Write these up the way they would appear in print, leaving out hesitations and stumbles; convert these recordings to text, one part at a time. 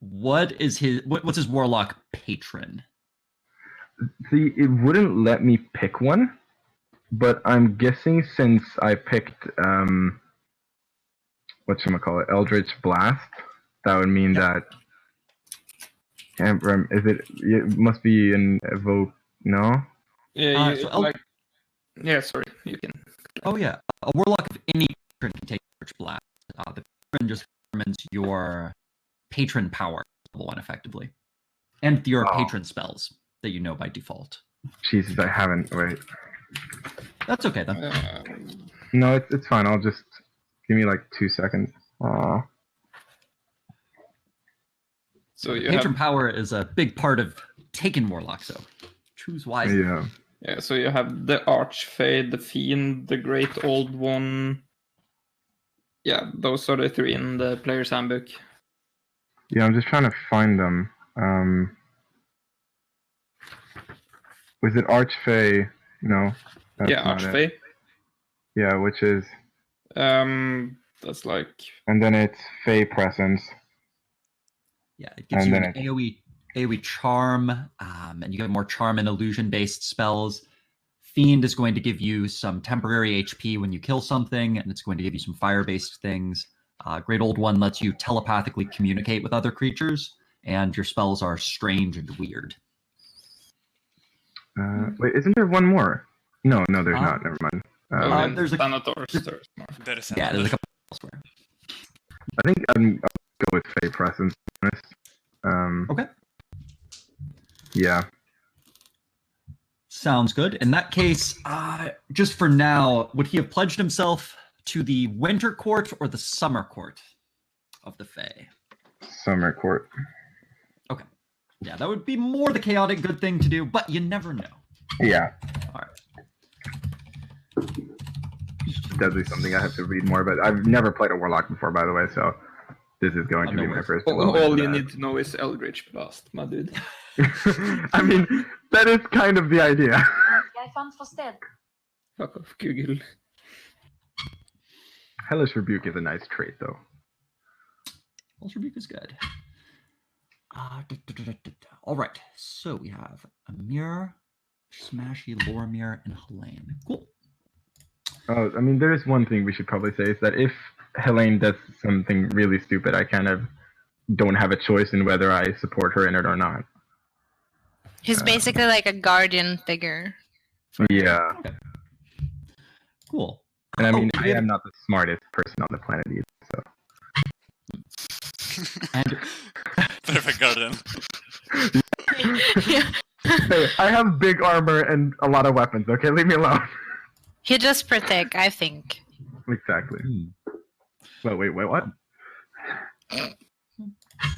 what's his warlock patron? See, it wouldn't let me pick one, but I'm guessing since I picked whatchamacallit, Eldritch Blast, that would mean that is it? It must be an evoke. No. Yeah, yeah. Sorry, you can. Oh yeah, a warlock of any patron can take Eldritch Blast. The patron just determines your patron power, level 1 effectively, and your patron spells that you know by default. Jesus, I haven't. Wait. That's okay then. No, it's fine. I'll just give me like 2 seconds. So patron power is a big part of taking warlock, so choose wisely. Yeah, so you have the Archfey, the Fiend, the Great Old One. Yeah, those are the 3 in the player's handbook. Yeah, I'm just trying to find them. Was it Archfey? No. Yeah, Archfey. Yeah, which is... that's like... And then it's Fey Presence. Yeah, it gives you an AoE charm, and you get more charm and illusion-based spells. Fiend is going to give you some temporary HP when you kill something, and it's going to give you some fire-based things. Great Old One lets you telepathically communicate with other creatures, and your spells are strange and weird. Wait, isn't there one more? No, there's not. Never mind. There's a There's yeah, there's a couple elsewhere. I think I'll go with Fey Presence. Okay. Yeah. Sounds good. In that case, just for now, would he have pledged himself to the Winter Court or the Summer Court of the Fae? Summer Court. Okay. Yeah, that would be more the chaotic good thing to do, but you never know. Yeah. All right. Definitely something I have to read more about. I've never played a Warlock before, by the way, so this is going to be my first. All you need to know is Eldritch Blast, my dude. I mean, that is kind of the idea. Jeg fant for sted. Fuck off, Google. Hellish Rebuke is a nice trait, though. Hellish Rebuke is good. All right, so we have Amir, Smashy, Lormir, and Helene. Cool. Oh, I mean, there is one thing we should probably say is that if Helene does something really stupid, I kind of don't have a choice in whether I support her in it or not. He's basically like a guardian figure. Yeah. Okay. Cool. And I mean, I am not the smartest person on the planet either, so. And perfect guardian. Yeah. Hey, I have big armor and a lot of weapons, okay? Leave me alone. He just protect, I think. Exactly. Well, wait, what?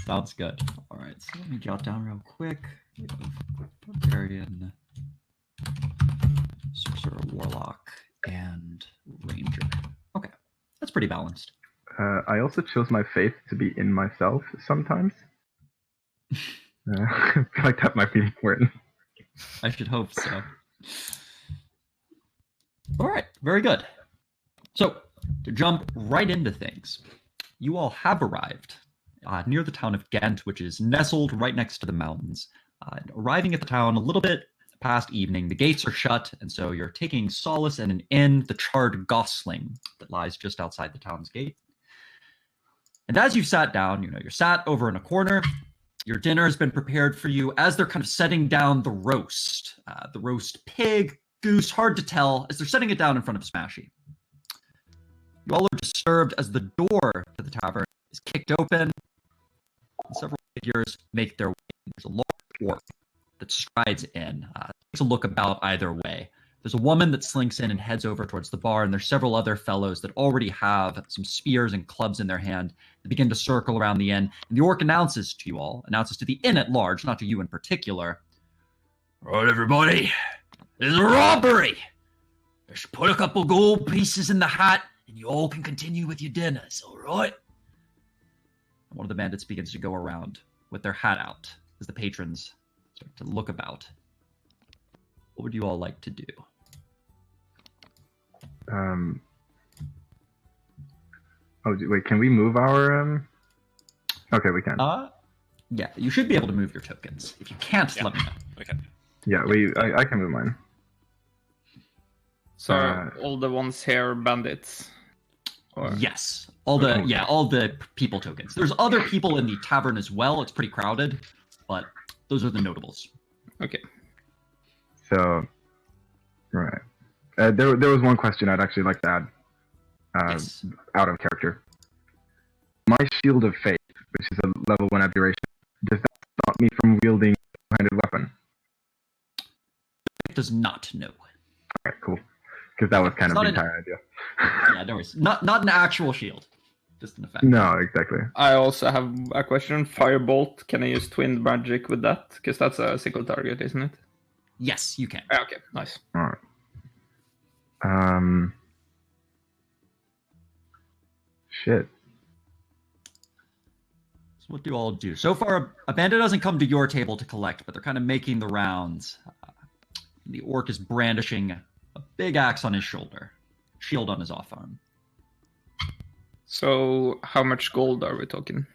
Sounds good. All right, so let me jot down real quick. Barbarian, Sorcerer, Warlock, and Ranger. Okay, that's pretty balanced. I also chose my faith to be in myself sometimes. I feel like that might be important. I should hope so. All right, very good. So, to jump right into things, you all have arrived near the town of Ghent, which is nestled right next to the mountains. Arriving at the town a little bit past evening, the gates are shut, and so you're taking solace in an inn, the Charred Gosling, that lies just outside the town's gate. And as you've sat down, you're sat over in a corner. Your dinner has been prepared for you as they're kind of setting down the roast pig, goose, hard to tell, as they're setting it down in front of Smashy. You all are disturbed as the door to the tavern is kicked open, and several figures make their way. There's a large orc that strides in, takes a look about either way. There's a woman that slinks in and heads over towards the bar, and there's several other fellows that already have some spears and clubs in their hand. They begin to circle around the inn, and the orc announces to the inn at large, not to you in particular. All right, everybody, there's a robbery. Just put a couple gold pieces in the hat, and you all can continue with your dinners, all right? And one of the bandits begins to go around with their hat out as the patrons start to look about. What would you all like to do? Oh, wait, can we move our... Okay, we can. Yeah, you should be able to move your tokens. If you can't, Yeah. let me know. Okay. Yeah, I can move mine. So all the ones here are bandits. Or... Yes, all the people tokens. There's other people in the tavern as well. It's pretty crowded, but those are the notables. Okay. So, right. There was one question I'd actually like to add. Yes. Out of character. My shield of faith, which is a level 1 abjuration, does that stop me from wielding a two-handed weapon? It does not know. Alright, cool. Because that was kind of the entire idea. Yeah, no worries. Not an actual shield, just an effect. No, exactly. I also have a question. Firebolt, can I use twin magic with that? Because that's a single target, isn't it? Yes, you can. Okay, nice. Alright. Shit. So what do all do? So far, a bandit doesn't come to your table to collect, but they're kind of making the rounds. The orc is brandishing a big axe on his shoulder, shield on his off arm. So how much gold are we talking?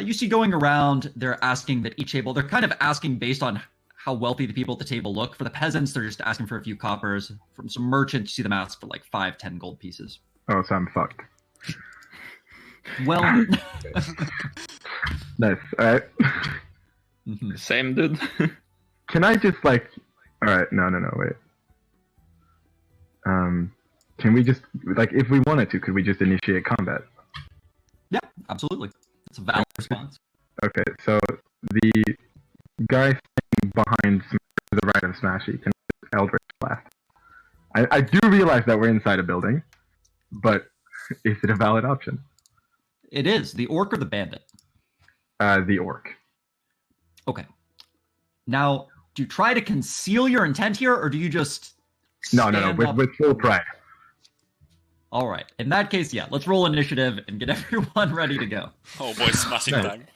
You see going around, they're asking that each table, they're kind of asking based on how wealthy the people at the table look. For the peasants, they're just asking for a few coppers. From some merchants, you see them ask for like 5-10 gold pieces. Oh, so I'm fucked. Well, Nice. Alright. Same, dude. Can I just like... Alright, no, wait. Can we just... Like, if we wanted to, could we just initiate combat? yeah, absolutely. It's a valid response. Okay, so the guy standing behind to the right of Smashy can Eldritch Blast. I do realize that we're inside a building, but is it a valid option? It is. The orc or the bandit? The orc. Okay. Now, do you try to conceal your intent here, or do you just No, stand up? with full pride. All right. In that case, yeah, let's roll initiative and get everyone ready to go. Oh boy, smashing Nice. time.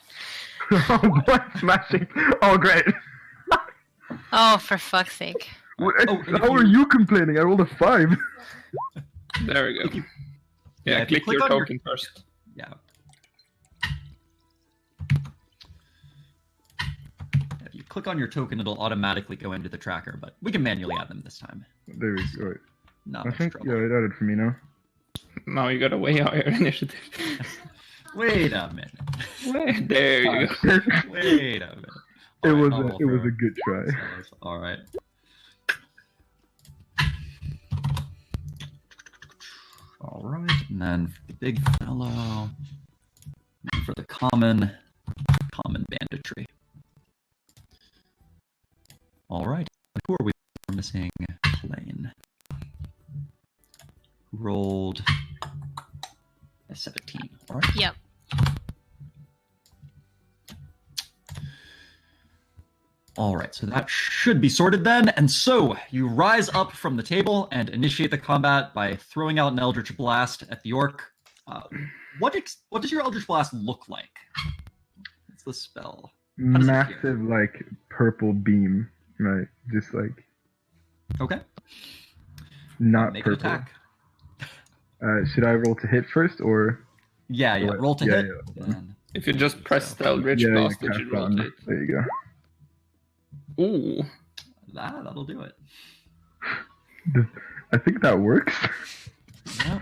Oh, boy, Smashing. Oh, great. Oh, for fuck's sake. How are you complaining? I rolled a 5. There we go. Yeah, Yeah, if you click click your on your- token first. Yeah. If you click on your token, it'll automatically go into the tracker, but we can manually add them this time. There we go. Not I much think, trouble. yeah, it added for me now. Now you got a way higher initiative. Wait a minute. There you go. Wait a minute. It All right, was I'll roll it was for- a good try. All right. All right, and then for the big fellow, and for the common banditry. All right, who are we? We're missing Plane. Who rolled a 17. All right. Yep. All right, so that should be sorted then. And so you rise up from the table and initiate the combat by throwing out an Eldritch Blast at the orc. What does your Eldritch Blast look like? What's the spell? does it Massive, like, purple beam. Right. Just like, Okay, not make an purple. attack. Should I roll to hit first, or? Yeah, What? roll to Yeah, hit. yeah. and- If you just press the Eldritch Yeah, Blast, you it cast should roll on. it. There you go. Ooh. that'll do it. I think that works. Yep.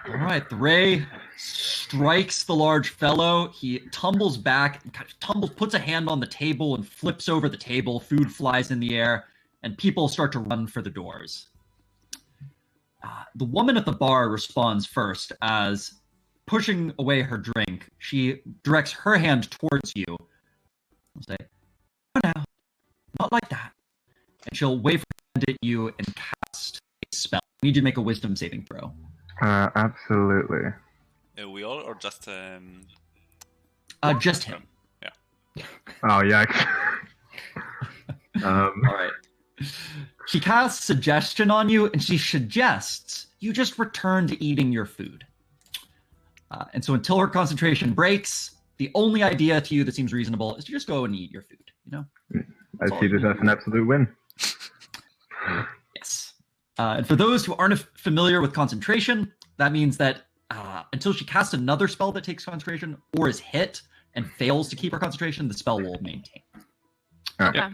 All right, the ray strikes the large fellow. He tumbles back, and kind of puts a hand on the table and flips over the table. Food flies in the air, and people start to run for the doors. The woman at the bar responds first as, pushing away her drink, she directs her hand towards you. She'll say, "Oh, now, not like that." And she'll wave her hand at you and cast a spell. I need you to make a wisdom saving throw. Absolutely. We all or just Just him. Yeah. Oh yeah. All right. She casts suggestion on you, and she suggests you just return to eating your food. And so until her concentration breaks, the only idea to you that seems reasonable is to just go and eat your food, you know? I see this as an absolute win. Yes. And for those who aren't familiar with concentration, that means that until she casts another spell that takes concentration or is hit and fails to keep her concentration, the spell will maintain. Okay.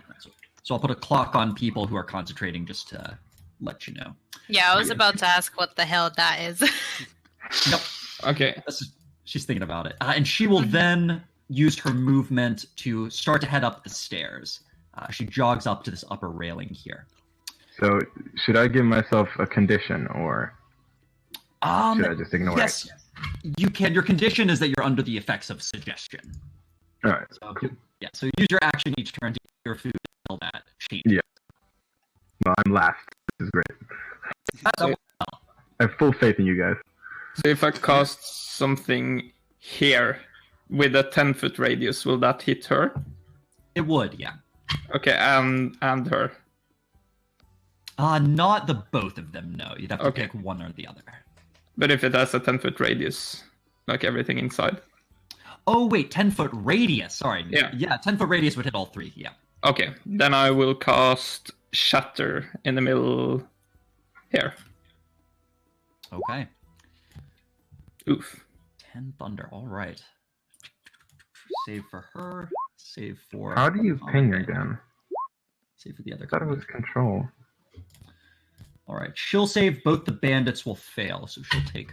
So I'll put a clock on people who are concentrating just to let you know. Yeah, I was about to ask what the hell that is. Yep. Okay. She's thinking about it. And she will then use her movement to start to head up the stairs. She jogs up to this upper railing here. So, should I give myself a condition, or should I just ignore yes, you can. Your condition is that you're under the effects of suggestion. it? Alright, So, cool. yeah, so use your action each turn to get your food until that changes. Yeah. Well, I'm last. This is great. So, I have full faith in you guys. so if I cast something here with a 10-foot radius, will that hit her? It would, yeah. Okay, and her. Not the both of them, no. You'd have to Okay. pick one or the other. But if it has a 10-foot radius, like everything inside. Oh, wait, 10-foot radius. Sorry. Yeah. Yeah, 10-foot radius would hit all three, yeah. Okay, then I will cast Shatter in the middle here. Okay. Oof. 10 thunder, all right. Save for her. Save for... How do you ping again? Save for the other I thought it was control. All right, she'll save. Both the bandits will fail, so she'll take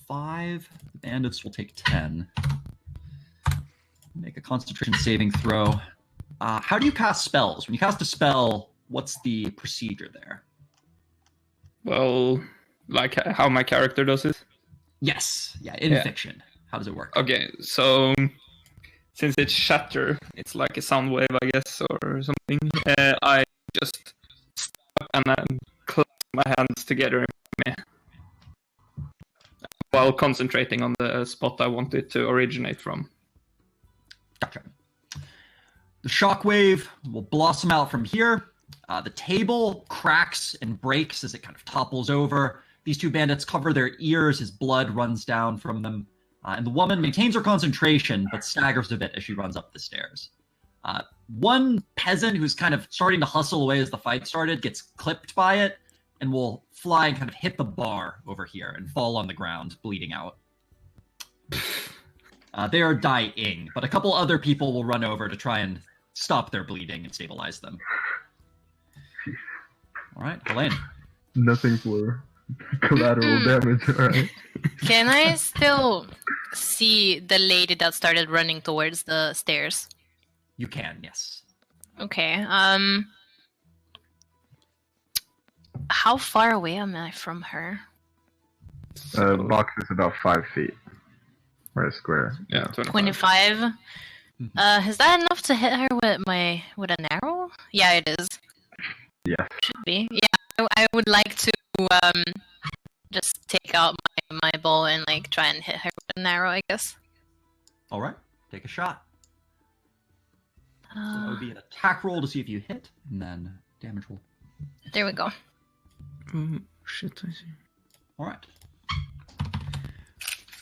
5. The bandits will take 10. Make a concentration saving throw. How do you cast spells? When you cast a spell, what's the procedure there? Well, like how my character does it. Yes, yeah, in Yeah. fiction. How does it work? Okay, so since it's Shatter, it's like a sound wave, I guess, or something. I just stop and then clasp my hands together in front of me while concentrating on the spot I want it to originate from. Gotcha. The shockwave will blossom out from here. The table cracks and breaks as it kind of topples over. These two bandits cover their ears as blood runs down from them. And the woman maintains her concentration, but staggers a bit as she runs up the stairs. One peasant who's kind of starting to hustle away as the fight started gets clipped by it and will fly and kind of hit the bar over here and fall on the ground, bleeding out. They are dying, but a couple other people will run over to try and stop their bleeding and stabilize them. All right, Helene. Nothing for collateral damage, alright. Can I still see the lady that started running towards the stairs? You can, yes. Okay. How far away am I from her? Box is about 5 feet. Or a square. Yeah, 25. 25. Is that enough to hit her with an arrow? Yeah, it is. Yes. Should be. Yeah, I would like to just take out my bow and like try and hit her with an arrow, I guess. All right, take a shot. So that Uh, would be an attack roll to see if you hit, and then damage roll. there we go. Shit, I see. All right.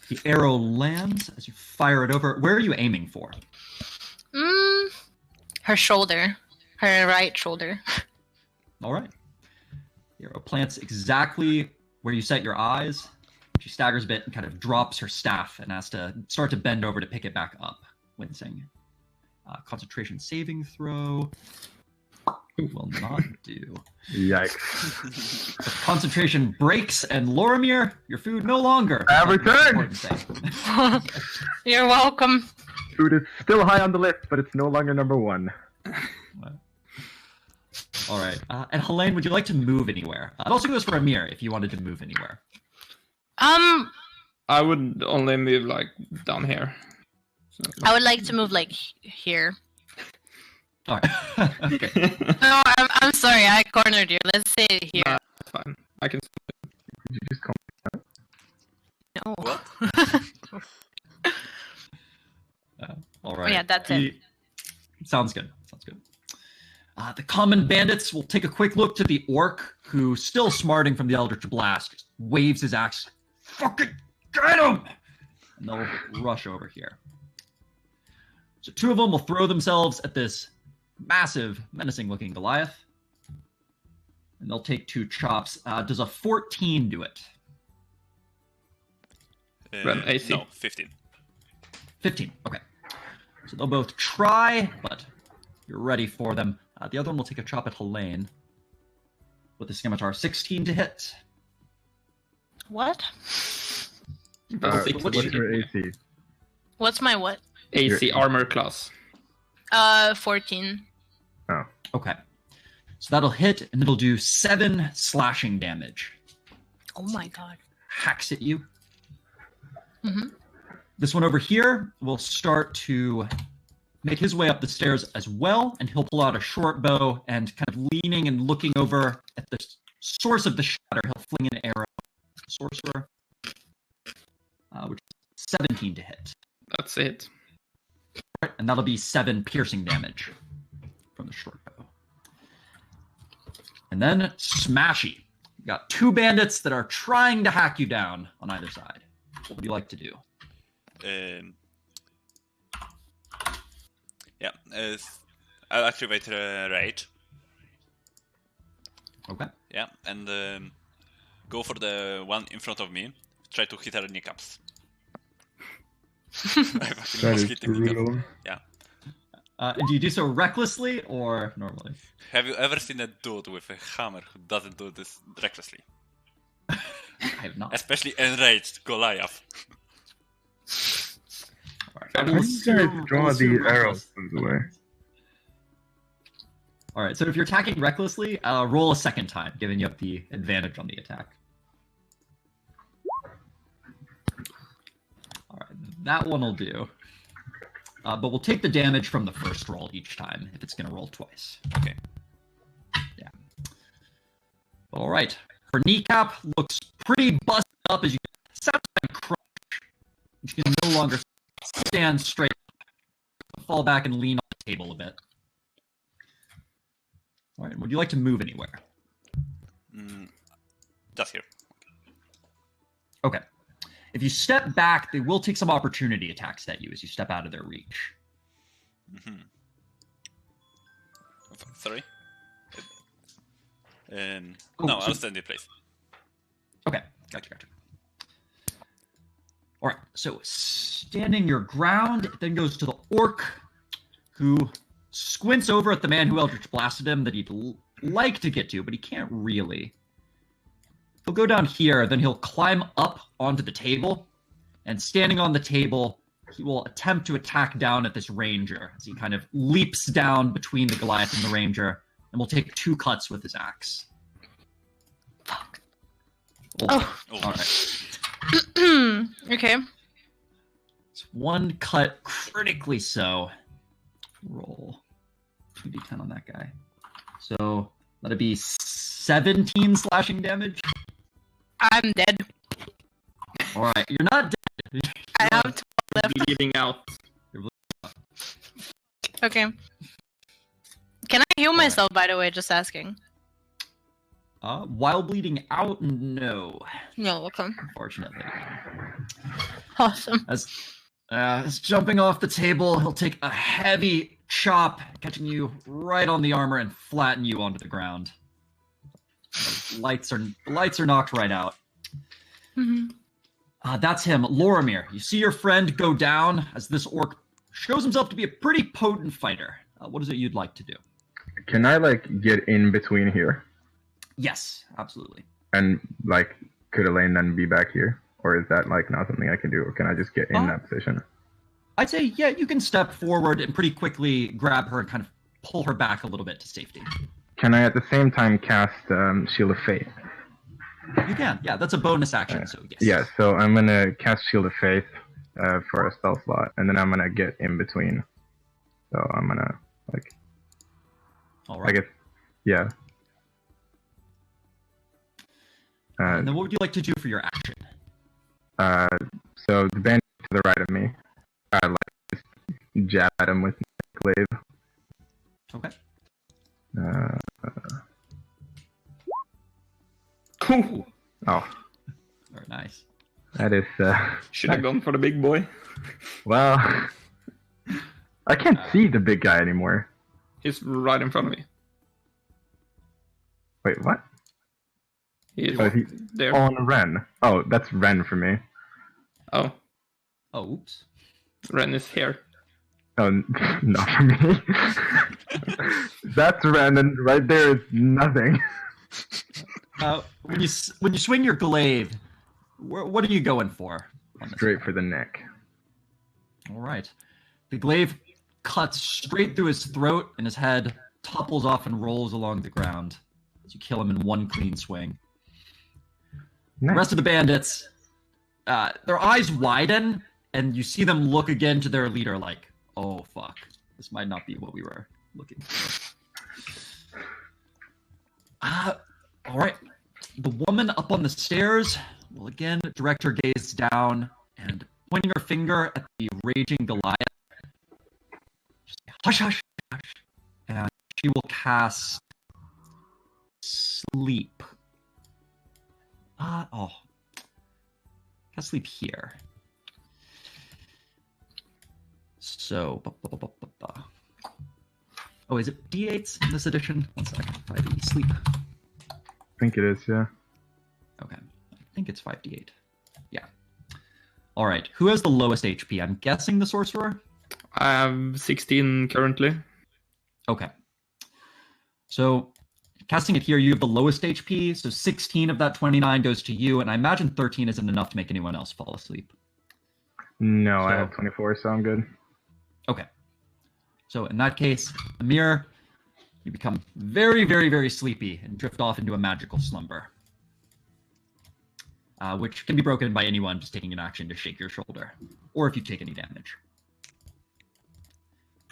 The arrow lands as you fire it over. Where are you aiming for? Her shoulder. Her right shoulder. All right. The arrow plants exactly where you set your eyes. She staggers a bit and kind of drops her staff and has to start to bend over to pick it back up, wincing. Concentration saving throw will not do. Yikes. The concentration breaks, and Lorimir, your food no longer. I return! Important thing. You're welcome. Food is still high on the list, but it's no longer number 1. All right. And Helene, would you like to move anywhere? It also goes for Amir if you wanted to move anywhere. I would only move like down here. So, I would like to move like here. All right. Okay. No, I'm sorry, I cornered you. Let's say it here. Nah, that's fine. I can. Did you just call No. All right. yeah, that's it. Sounds good. Sounds good. The common bandits will take a quick look to the orc, who, still smarting from the Eldritch Blast, just waves his axe. Fucking get him! And they'll rush over here. So 2 of them will throw themselves at this massive, menacing-looking Goliath. And they'll take 2 chops. Does a 14 do it? Run AC. No, 15. 15. Okay. So they'll both try, but you're ready for them. The other one will take a chop at Helene with the scimitar. 16 to hit. What? What's your AC? What's my what? AC armor class. 14. Oh. Okay. So that'll hit, and it'll do 7 slashing damage. Oh my god. Hacks at you. Mm-hmm. This one over here will start to make his way up the stairs as well, and he'll pull out a short bow and kind of leaning and looking over at the source of the shatter, he'll fling an arrow. Sorcerer, which is 17 to hit. That's it. Right, and that'll be 7 piercing damage from the short bow. And then Smashy. You got 2 bandits that are trying to hack you down on either side. What would you like to do? Yeah, I'll activate Rage. Okay. Yeah, and go for the one in front of me. Try to hit her kneecaps. That is brutal. Yeah. And do you do so recklessly or normally? Have you ever seen a dude with a hammer who doesn't do this recklessly? I have not. Especially enraged Goliath. All right. How do you guys draw the arrows, by the way? All right, so if you're attacking recklessly, roll a second time, giving you up the advantage on the attack. All right, that one will do. But we'll take the damage from the first roll each time if it's going to roll twice. Okay. Yeah. All right. Her kneecap looks pretty busted up as you satisfying crush. She can no longer stand straight up, fall back and lean on the table a bit. All right. Would you like to move anywhere? Just here. Okay. If you step back, they will take some opportunity attacks at you as you step out of their reach. Mm-hmm. Sorry? No, I'll stand in place. Okay, gotcha. All right, so standing your ground, it then goes to the orc, who squints over at the man who Eldritch blasted him that he'd like to get to, but he can't really. He'll go down here, then he'll climb up onto the table, and standing on the table, he will attempt to attack down at this ranger as he kind of leaps down between the Goliath and the ranger, and will take 2 cuts with his axe. Fuck. Oh. Oh. All right. Okay. It's 1 cut critically so. Roll 2d10 on that guy. So that'd be 17 slashing damage. I'm dead. All right, you're not dead. I have 12 left. Bleeding out. Okay. Can I heal myself, by the way? Just asking. While bleeding out, no. No, okay. Unfortunately. Awesome. As jumping off the table, he'll take a heavy chop, catching you right on the armor and flatten you onto the ground. The lights are knocked right out. Mm-hmm. That's him, Lorimir. You see your friend go down as this orc shows himself to be a pretty potent fighter. What is it you'd like to do? Can I get in between here? Yes, absolutely. And could Elaine then be back here? Or is that not something I can do? Or can I just get in that position? I'd say, yeah, you can step forward and pretty quickly grab her and kind of pull her back a little bit to safety. Can I at the same time cast Shield of Faith? You can, yeah, that's a bonus action, so yes. Yeah, so I'm going to cast Shield of Faith for a spell slot, and then I'm going to get in between. So I'm going to, All right. I guess, yeah. And then what would you like to do for your action? So the bandit to the right of me, just jab at him with my glaive. Okay. Cool. Oh, Very nice. that is. Should have gone for the big boy. Well, I can't see the big guy anymore. He's right in front of me. Wait, what? He's Oh, is he there. on Ren? Oh, that's Ren for me. Oh, Oh, oops. Ren is here. Oh, not for me. That's random. Right there is nothing. When you swing your glaive, what are you going for? Straight for the neck. All right. The glaive cuts straight through his throat, and his head topples off and rolls along the ground as you kill him in one clean swing. Nice. The rest of the bandits, their eyes widen, and you see them look again to their leader like, oh, fuck. This might not be what we were looking for. All right. The woman up on the stairs will again direct her gaze down and pointing her finger at the raging Goliath. Just say, hush, hush, hush. And she will cast sleep. Cast sleep here. So, oh, is it D8s in this edition? One second. 5e sleep. I think it is, yeah. Okay. I think it's 5d8. Yeah. All right. Who has the lowest HP? I'm guessing the sorcerer? I have 16 currently. Okay. So, casting it here, you have the lowest HP, so 16 of that 29 goes to you, and I imagine 13 isn't enough to make anyone else fall asleep. No, I So- have 24, so I'm good. Okay. So, in that case, Amir, you become very, very, very sleepy and drift off into a magical slumber. Which can be broken by anyone just taking an action to shake your shoulder, or if you take any damage.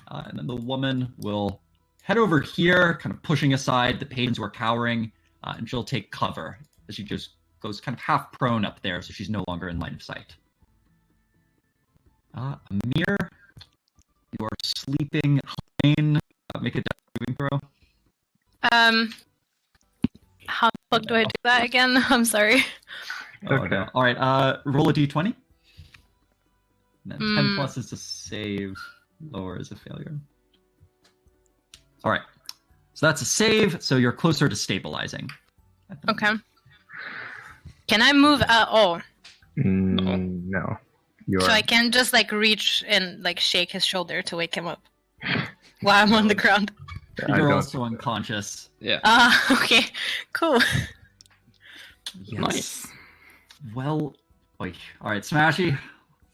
And then the woman will head over here, kind of pushing aside the patrons who are cowering, and she'll take cover as she just goes kind of half prone up there, so she's no longer in line of sight. Amir, you are sleeping. Helene, make a death saving throw. How the fuck do I do that again? I'm sorry. Okay. No. All right, roll a d20. And then 10 Mm. plus is a save, lower is a failure. All right, so that's a save, so you're closer to stabilizing. Okay. Can I move at all? No. You're So I can just like reach and like shake his shoulder to wake him up while I'm on the ground. I You're don't- also unconscious. Yeah. Okay, cool. Yes. Nice. Well, all right, Smashy,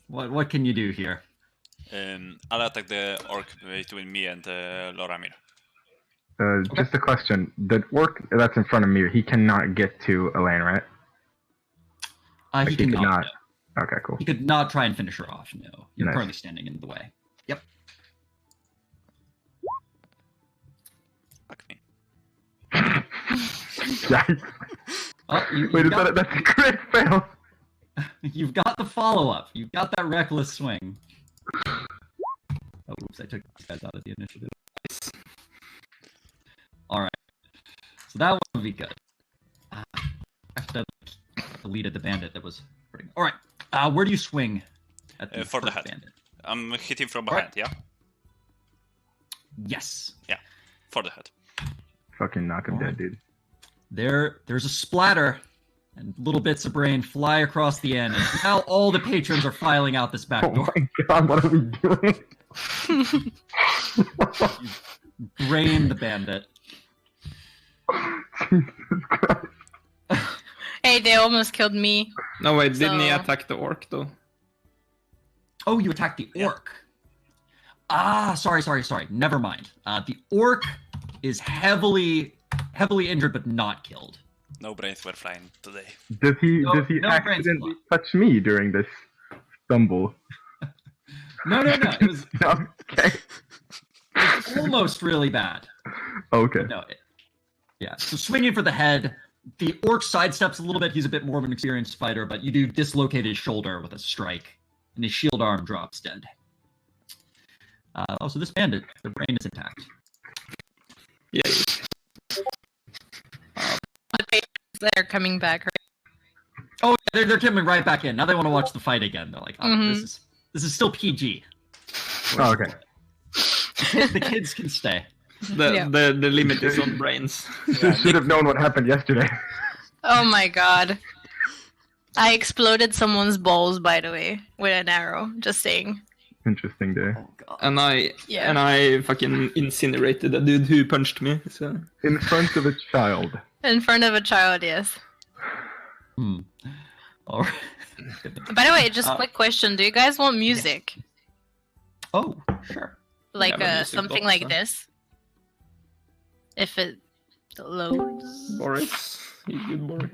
what can you do here? I'll attack the orc between me and Loramir. Just a question. The orc that's in front of me, he cannot get to Elaine, right? He Like, he could cannot. not. Okay, cool. He could not try and finish her off. No, you're Nice. currently standing in the way. Yep. Fuck me. Yikes. Oh, Wait, that's a great fail. you've got the follow-up. You've got that reckless swing. Oh, oops, I took these guys out of the initiative. All right. So that one would be good. I have to deleted the bandit that was hurting. All right. Where do you swing at the For the first head. bandit? I'm hitting from behind, yeah? Yes. For the head. Fucking knock him Alright. dead, dude. There's a splatter, and little bits of brain fly across the end. And now all the patrons are filing out this back Oh door. my god, what are we doing? Brain the bandit. Jesus Christ. Hey, they almost killed me. No, wait, didn't he So- attack the orc though? Oh, you attacked the orc. Sorry. Never mind. The orc is heavily injured but not killed. No brains were flying today. Does he No brains accidentally touch me during this stumble? No. It was No, okay. almost really bad. Okay. No. Yeah. So swinging for the head, the orc sidesteps a little bit. He's a bit more of an experienced fighter, but you do dislocate his shoulder with a strike, and his shield arm drops dead. So this bandit, the brain is intact. Yeah. The patrons, they're coming back, right? Oh, they're coming right back in. Now they want to watch the fight again. They're like, oh, Mhm. this is still PG. Oh, okay. The kids can stay. Yeah. The limit is on brains. Should have known what happened yesterday. Oh my god. I exploded someone's balls, by the way, with an arrow. Just saying. Interesting day. Oh god. And I Yeah. fucking incinerated a dude who punched me. So In front of a child. In front of a child, yes. All right. By the way, just quick question: do you guys want music, Oh, sure. like have a music something box, like huh? this? If it loads. Boris, he's good, Boris.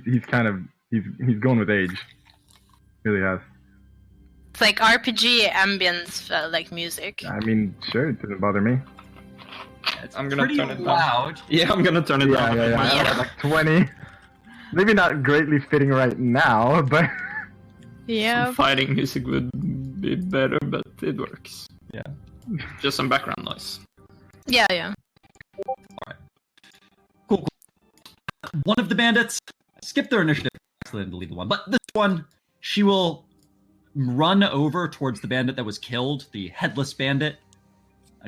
He's kind of he's going with age. Really has. It's like RPG ambience, like music. I mean, sure, it doesn't bother me. It's I'm gonna pretty turn it down. loud. Yeah, I'm gonna turn it down. Yeah. Like 20. Maybe not greatly fitting right now, but Yeah. Some fighting music would be better, but it works. Yeah. Just some background noise. Yeah. Cool. One of the bandits skip their initiative and delete the one, but this one, she will run over towards the bandit that was killed, the headless bandit.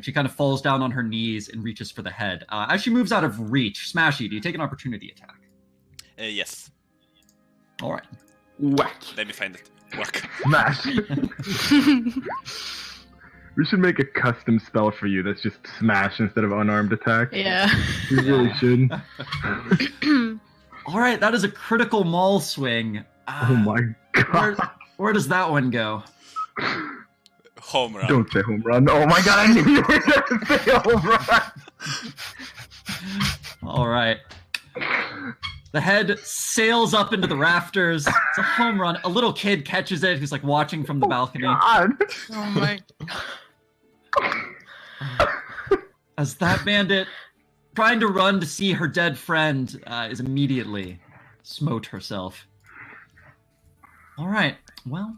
She kind of falls down on her knees and reaches for the head. As she moves out of reach, Smashy, do you take an opportunity attack? Yes. All right. Whack. Let me find it. Whack. smash. We should make a custom spell for you that's just smash instead of unarmed attack. Yeah. We really should. All right, that is a critical maul swing. Oh my god. Where does that one go? Home run. Don't say home run. Oh my god, I knew you were going to say home run. All right. The head sails up into the rafters. It's a home run. A little kid catches it who's like watching from the balcony. God. Oh my. As that bandit, trying to run to see her dead friend, is immediately smote herself. All right, well,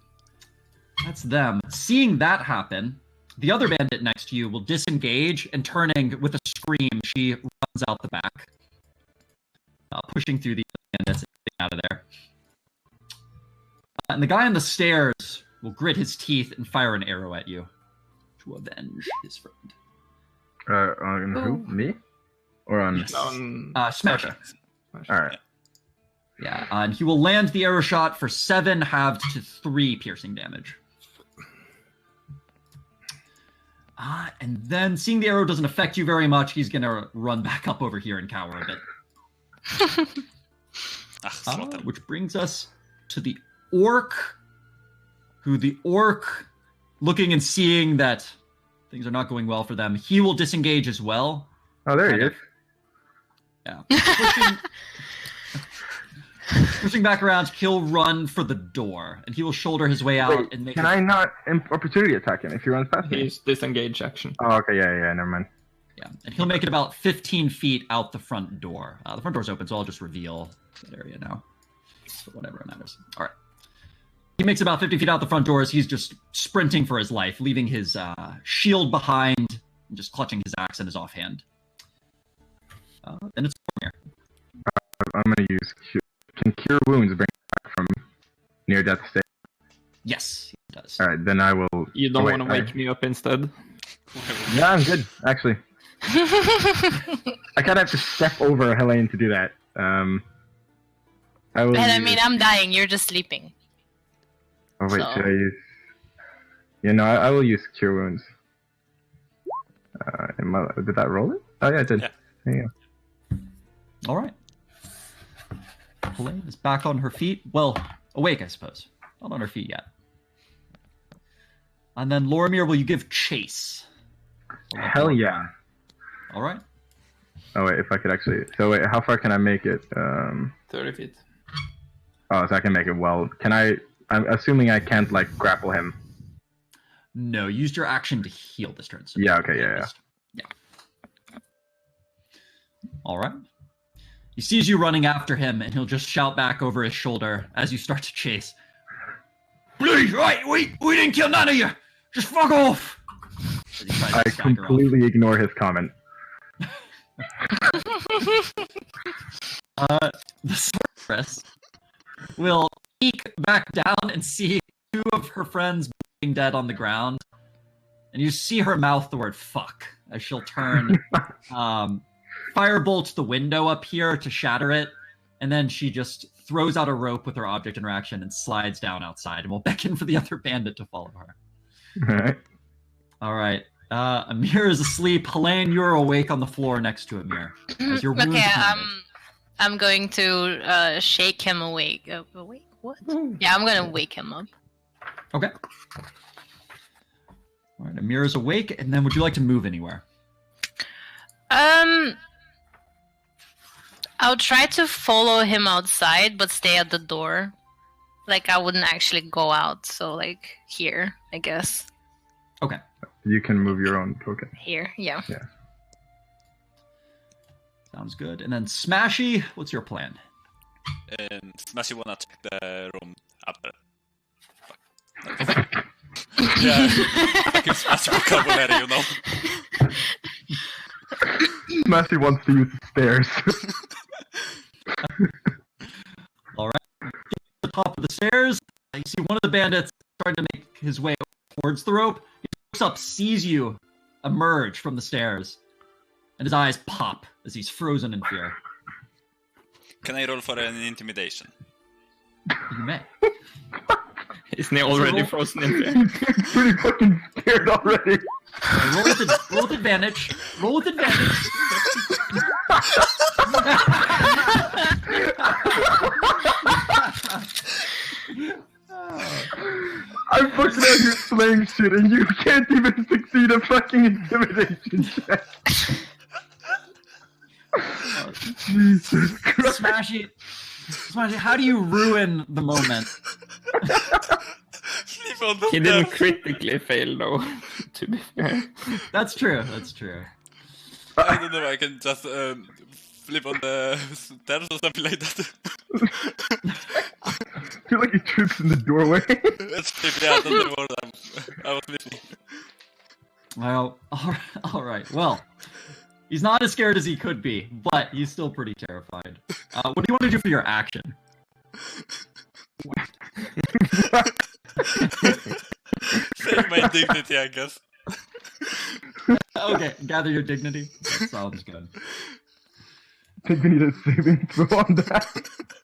that's them. Seeing that happen, the other bandit next to you will disengage and turning with a scream, she runs out the back, pushing through the bandits and getting out of there. And the guy on the stairs will grit his teeth and fire an arrow at you to avenge his friend. On who? Me? Or on... Yes. Smash. Okay. Alright. Yeah, and he will land the arrow shot for 7 halved to 3 piercing damage. And then, seeing the arrow doesn't affect you very much, he's gonna run back up over here and cower a bit. Slaughter. Which brings us to the orc, who the orc, looking and seeing that things are not going well for them, he will disengage as well. Oh, there he Kind is. of. Yeah. Pushing back around, he'll run for the door, and he will shoulder his way out Wait, and make. can I not opportunity attack him if he runs past me? He's disengage action. Oh, okay, yeah, never mind. Yeah, and he'll make it about 15 feet out the front door. The front door's open, so I'll just reveal that area now. So whatever it matters. All right. He makes about 50 feet out the front door as he's just sprinting for his life, leaving his shield behind and just clutching his axe in his offhand. And it's here. I'm gonna use can cure wounds bring back from near death state. Yes, he does. Alright, then I will. You don't wait, want to wake me up instead? Yeah, I'm good, actually. I kind of have to step over Helene to do that. I will. And I use- mean, I'm dying. You're just sleeping. Oh wait, so- should I use? Yeah, no, I will use cure wounds. Did that roll it? Oh yeah, it did. Yeah. There you go. All right. Helene is back on her feet. Well, awake, I suppose. Not on her feet yet. And then, Lorimier, will you give chase? Hell yeah. All right. Oh wait, if I could actually. So wait, how far can I make it? 30 feet. Oh, so I can make it well. Can I? I'm assuming I can't like grapple him. No, you used your action to heal this turn. So Yeah, okay, yeah. Yeah. All right. He sees you running after him, and he'll just shout back over his shoulder as you start to chase. Please, right, we didn't kill none of you. Just fuck off. As he tries to I stagger off. completely ignore his comment. The sorceress will peek back down and see 2 of her friends being dead on the ground. And you see her mouth the word fuck as she'll turn, firebolt the window up here to shatter it, and then she just throws out a rope with her object interaction and slides down outside, and will beckon for the other bandit to follow her. Alright. All right. Amir is asleep. Helene, you're awake on the floor next to Amir. As your wounds Okay, bandage. I'm going to shake him awake. Awake? What? Yeah, I'm gonna wake him up. Okay. All right, Amir is awake, and then would you like to move anywhere? I'll try to follow him outside, but stay at the door. Like, I wouldn't actually go out, so, like, here, I guess. Okay. You can move your own token. Here, yeah. Sounds good. And then Smashy, what's your plan? And Smashy wanna check the room after. Yeah, fucking Smashy vocabulary, you know. Smashy wants to use the stairs. All right. At the top of the stairs, you see one of the bandits starting to make his way towards the rope. He looks up, sees you emerge from the stairs, and his eyes pop as he's frozen in fear. Can I roll for an intimidation? You may. Isn't he already frozen in fear? He's pretty fucking scared already. Roll with advantage. Roll with advantage. I'm fucking out here slaying shit and you can't even succeed a fucking intimidation check. Jesus Christ. Smashy, how do you ruin the moment? Sleep on the He bed. didn't critically fail, though, to be fair. That's true. That's true. I don't know, I can just flip on the stairs or something like that. I feel like he trips in the doorway. Let's flip it out on the wall. I was sleeping. Well, all right. Well, he's not as scared as he could be, but he's still pretty terrified. What do you want to do for your action? Save my dignity, I guess. Okay, gather your dignity. That sounds good. I think we need a saving throw on that.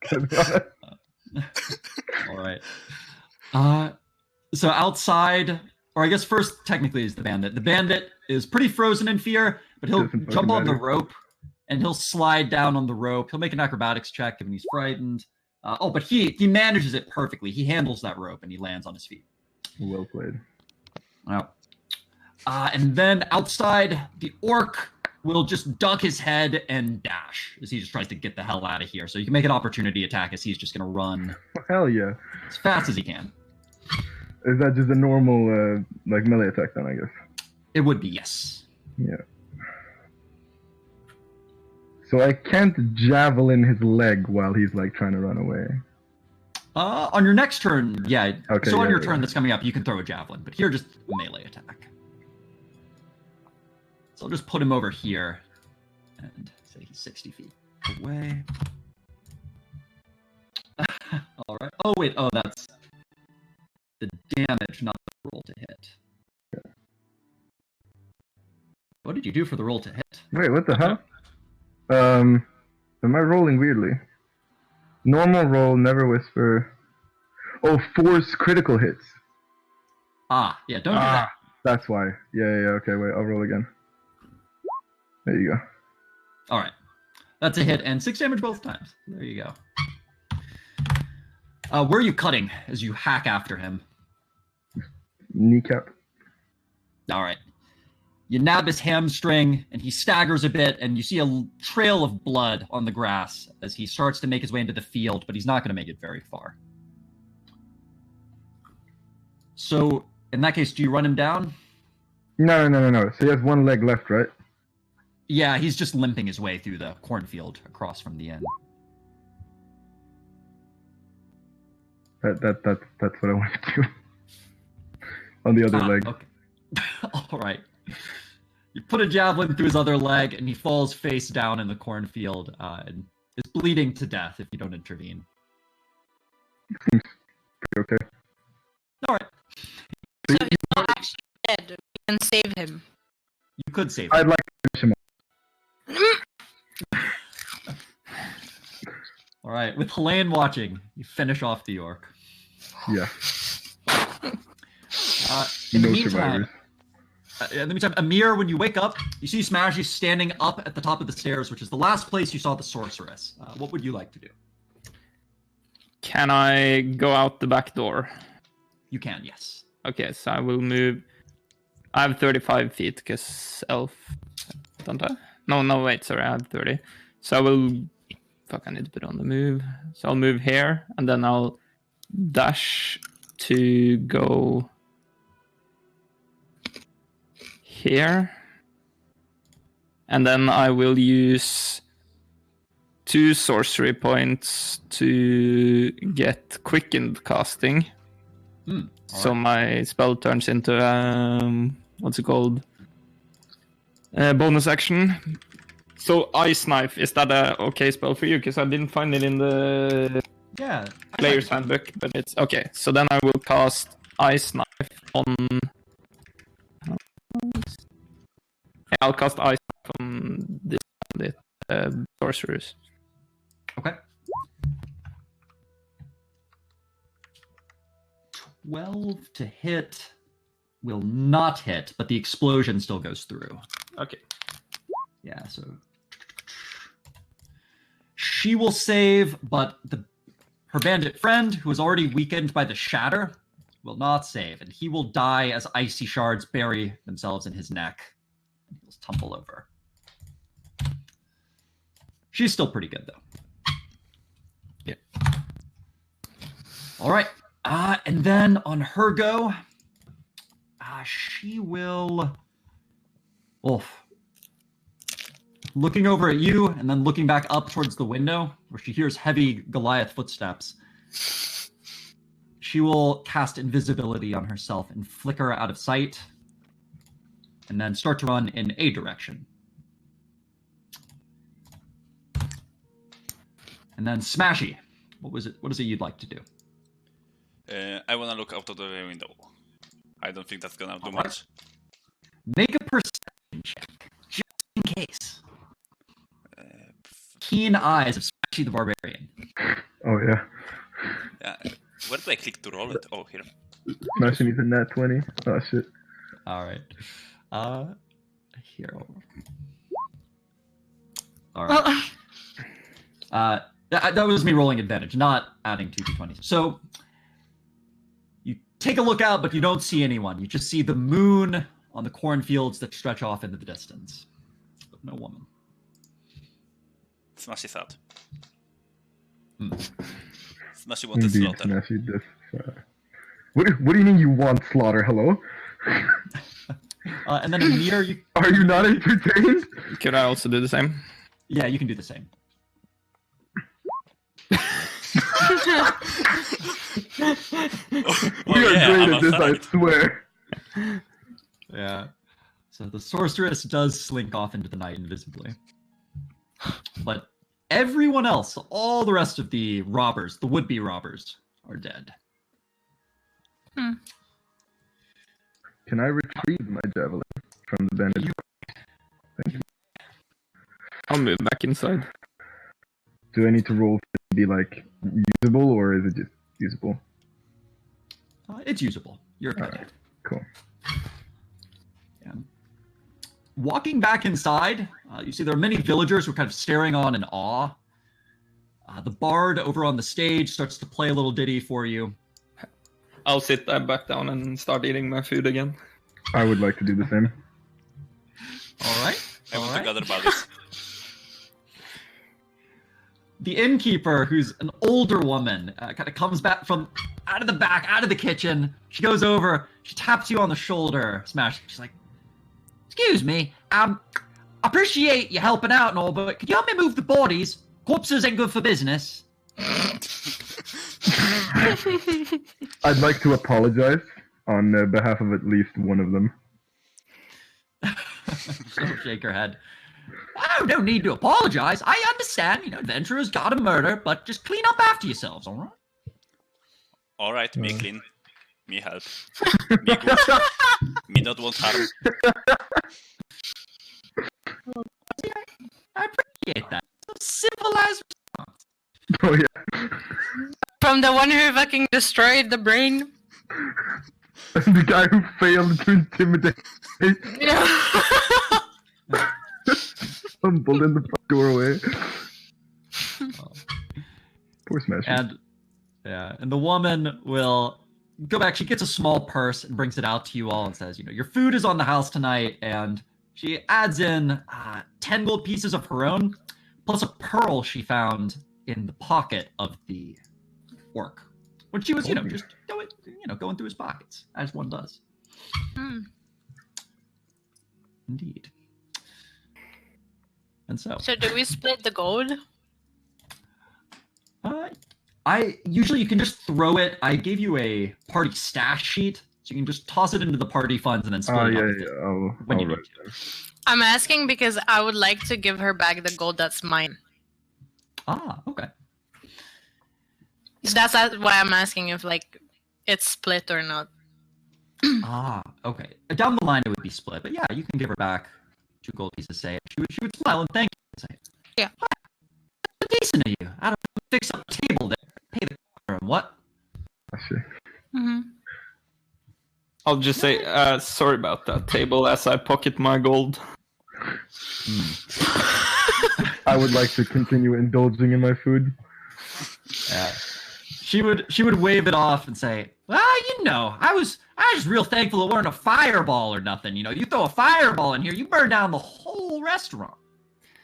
To be honest. All right. So outside, or I guess first technically is the bandit. The bandit is pretty frozen in fear, but he'll Doesn't jump fucking on the matter. rope and he'll slide down on the rope. He'll make an acrobatics check if he's frightened. But he manages it perfectly. He handles that rope and he lands on his feet. Well played. Wow. And then outside, the orc will just duck his head and dash as he just tries to get the hell out of here. So you can make an opportunity attack as he's just going to run Hell yeah. as fast as he can. Is that just a normal, like, melee attack then, I guess? It would be, yes. Yeah. So I can't javelin his leg while he's, like, trying to run away. On your next turn, yeah. Okay, So on yeah, your yeah. turn that's coming up, you can throw a javelin. But here, just a melee attack. So I'll just put him over here. And say he's 60 feet away. All right. Oh, wait. Oh, that's the damage, not the roll to hit. What did you do for the roll to hit? Wait, what the hell? Am I rolling weirdly? Normal roll, never whisper. Oh, force critical hits. Ah, yeah, don't do that. That's why. Yeah, okay, wait, I'll roll again. There you go. All right. That's a hit, and 6 damage both times. There you go. Where are you cutting as you hack after him? Kneecap. All right. You nab his hamstring, and he staggers a bit, and you see a trail of blood on the grass as he starts to make his way into the field, but he's not going to make it very far. So, in that case, do you run him down? No. So he has one leg left, right? Yeah, he's just limping his way through the cornfield across from the inn. That's what I want to do. On the other leg. Okay. All right. You put a javelin through his other leg, and he falls face down in the cornfield and is bleeding to death if you don't intervene. Okay. All right. So he's not actually dead. We can save him. You could save him. I'd like to finish him off. All All right, with Helene watching, you finish off the orc. Yeah. In the No meantime, survivors. Amir, when you wake up, you see Smashy standing up at the top of the stairs, which is the last place you saw the sorceress. What would you like to do? Can I go out the back door? You can, yes. Okay, so I will move. I have 35 feet because elf, don't I? No, wait, sorry, I have 30. So I will. Fuck, I need to put on the move. So I'll move here, and then I'll dash to go here. And then I will use 2 sorcery points to get quickened casting. So right. my spell turns into what's it called? Bonus action. So Ice Knife, is that a okay spell for you? Because I didn't find it in the player's handbook, but it's okay. So then I will cast Ice Knife on. Yeah, I'll cast Ice Knife on this sorcerers. Okay. 12 to hit will not hit, but the explosion still goes through. Okay. Yeah, so she will save, but her bandit friend, who is already weakened by the shatter, will not save, and he will die as icy shards bury themselves in his neck. And he'll tumble over. She's still pretty good, though. Yeah. All right. And then on her go, she will... looking over at you and then looking back up towards the window where she hears heavy Goliath footsteps, she will cast invisibility on herself and flicker out of sight and then start to run in a direction. And then Smashy, what is it you'd like to do? I want to look out of the window. I don't think that's gonna do much. Make a perception check, just in case. Keen eyes of Smashy the Barbarian. Oh, yeah. Yeah. Where do I click to roll it? Oh, here. Smashing needs a nat 20. Oh, shit. All right. Here. All right. That was me rolling advantage, not adding 2d20s. So you take a look out, but you don't see anyone. You just see the moon on the cornfields that stretch off into the distance. But no woman. Smash is out. Hmm. Smashy wanted Indeed, slaughter. Smashy does. What do you mean you want slaughter? Hello? And then Amir, you... Are you not entertained? Could I also do the same? Yeah, you can do the same. We are great at this, I swear. Yeah. So the sorceress does slink off into the night invisibly. But everyone else, all the rest of the robbers, the would-be robbers, are dead. Can I retrieve my javelin from the bandit? Thank you. I'll move back inside. Do I need to roll for it to be like usable, or is it just usable? It's usable. You're good. Alright, cool. Yeah. Walking back inside, you see there are many villagers who are kind of staring on in awe. The bard over on the stage starts to play a little ditty for you. I'll sit back down and start eating my food again. I would like to do the same. All right. I All want right. to gather bodies. The innkeeper, who's an older woman, kind of comes back from out of the back, out of the kitchen. She goes over, she taps you on the shoulder, Smash. She's like, "Excuse me, I appreciate you helping out and all, but could you help me move the bodies? Corpses ain't good for business." I'd like to apologize on behalf of at least one of them. She'll shake her head. "Oh, no need to apologize. I understand, adventurers gotta murder, but just clean up after yourselves, all right?" All right, me clean. Me help. Me good. Me not want harm. I appreciate that. So civilized response. Oh yeah, I'm the one who fucking destroyed the brain. The guy who failed to intimidate Yeah. stumbled in the doorway. Poor Smashy. And the woman will go back. She gets a small purse and brings it out to you all and says, your food is on the house tonight. And she adds in 10 gold pieces of her own, plus a pearl she found in the pocket of the orc when she was, just going through his pockets, as one does. Indeed. And so do we split the gold? Usually you can just throw it. I gave you a party stash sheet, so you can just toss it into the party funds and then split it up when you need to. I'm asking because I would like to give her back the gold that's mine. Okay. That's why I'm asking if it's split or not. Okay. Down the line it would be split, but yeah, you can give her back 2 gold pieces. Say she would smile and thank you. Say, yeah, decent of you. I don't fix up a table there. Pay the corner and what? Mm-hmm. I'll just say sorry about that table as I pocket my gold. I would like to continue indulging in my food. Yeah. She would wave it off and say, "Well, I was just real thankful it weren't a fireball or nothing. You throw a fireball in here, you burn down the whole restaurant."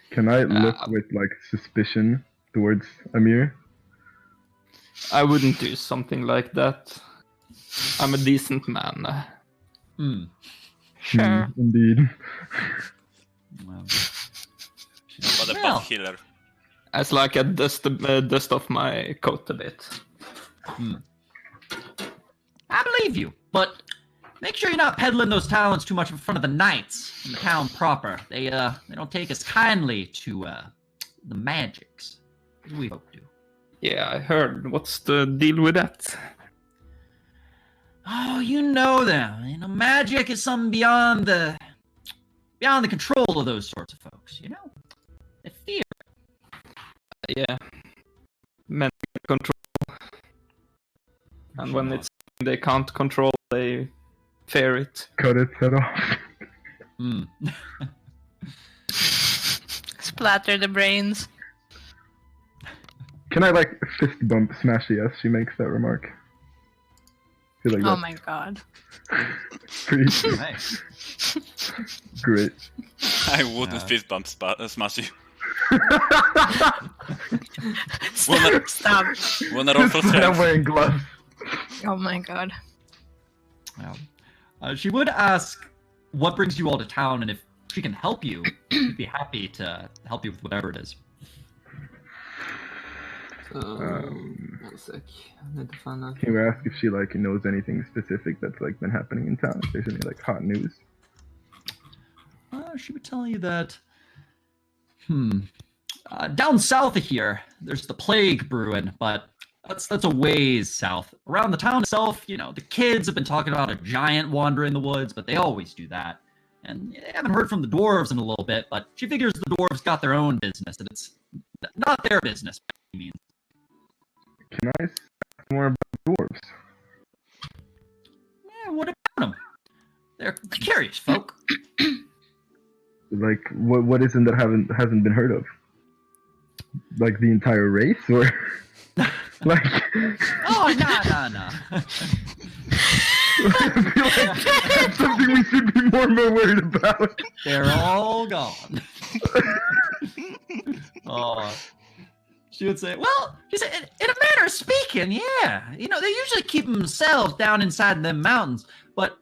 Can I look with suspicion towards Amir? I wouldn't do something like that. I'm a decent man. Sure. Indeed. Well, What about Killer? As I dust off my coat a bit. I believe you, but make sure you're not peddling those talents too much in front of the knights in the town proper. They don't take as kindly to the magics as we hope to. Yeah, I heard. What's the deal with that? Oh, you know them. Magic is something beyond the control of those sorts of folks. They fear. Yeah. Men control. And when it's they can't control, they fear it. Cut its head off. Splatter the brains. Can I fist bump Smashy as she makes that remark? I feel like Oh my god. pretty Nice. great. I wouldn't fist bump Smashy. Stop. Wanna roll for I'm strength? wearing gloves. Oh my god. She would ask what brings you all to town, and if she can help you, she'd be happy to help you with whatever it is. One sec. I need to find out. Can you ask if she knows anything specific that's been happening in town? If there's any hot news? She would tell you that. Down south of here, there's the plague brewing, but that's a ways south. Around the town itself, the kids have been talking about a giant wandering the woods, but they always do that. And they haven't heard from the dwarves in a little bit, but she figures the dwarves got their own business, and it's not their business by any means. Can I ask more about dwarves? Yeah, what about them? They're curious folk. What isn't that hasn't been heard of? The entire race, or Oh, no. I feel like that's something we should be more worried about. They're all gone. She would say, well, she said, in a manner of speaking, yeah. They usually keep themselves down inside them mountains, but,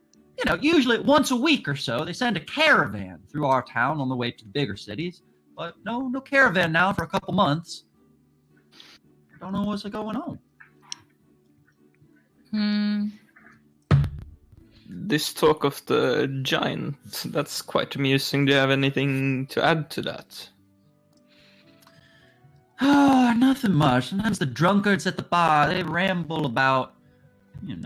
usually once a week or so, they send a caravan through our town on the way to the bigger cities. But no caravan now for a couple months. Don't know what's going on. This talk of the giant, that's quite amusing. Do you have anything to add to that? Oh, nothing much. Sometimes the drunkards at the bar, they ramble about, the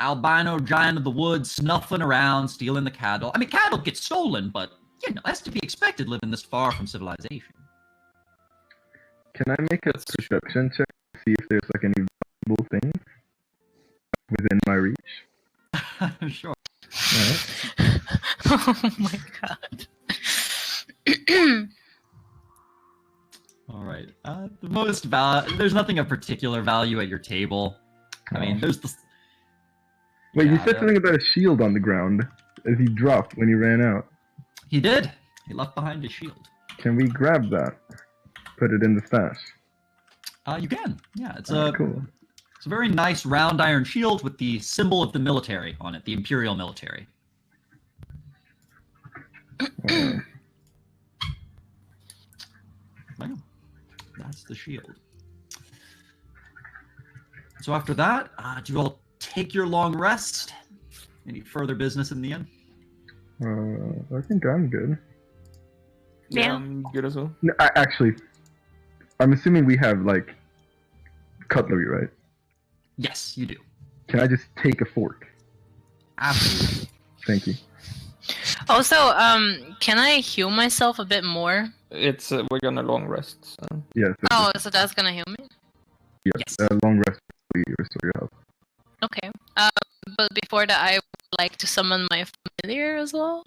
albino giant of the woods snuffling around, stealing the cattle. I mean, cattle get stolen, but, that's to be expected living this far from civilization. Can I make a perception check to see if there's like any valuable things within my reach. Sure. Alright. Oh my god. All right. There's nothing of particular value at your table. I mean, there's the. Wait, you Yeah, said something about a shield on the ground as he dropped when he ran out. He did. He left behind a shield. Can we grab that? Put it in the stash. You can. Yeah, it's Cool. It's a very nice round iron shield with the symbol of the military on it, the Imperial military. Well, that's the shield. So after that, do you all take your long rest? Any further business in the inn? I think I'm good. Yeah. I'm good as well. No, actually, I'm assuming we have like cutlery, right? Yes, you do. Can I just take a fork? Absolutely. Thank you. Also, can I heal myself a bit more? It's we're gonna long rest. So. Yes. Oh, so that's gonna heal me? Yes. Long rest will restore your health. Okay. But before that, I would like to summon my familiar as well.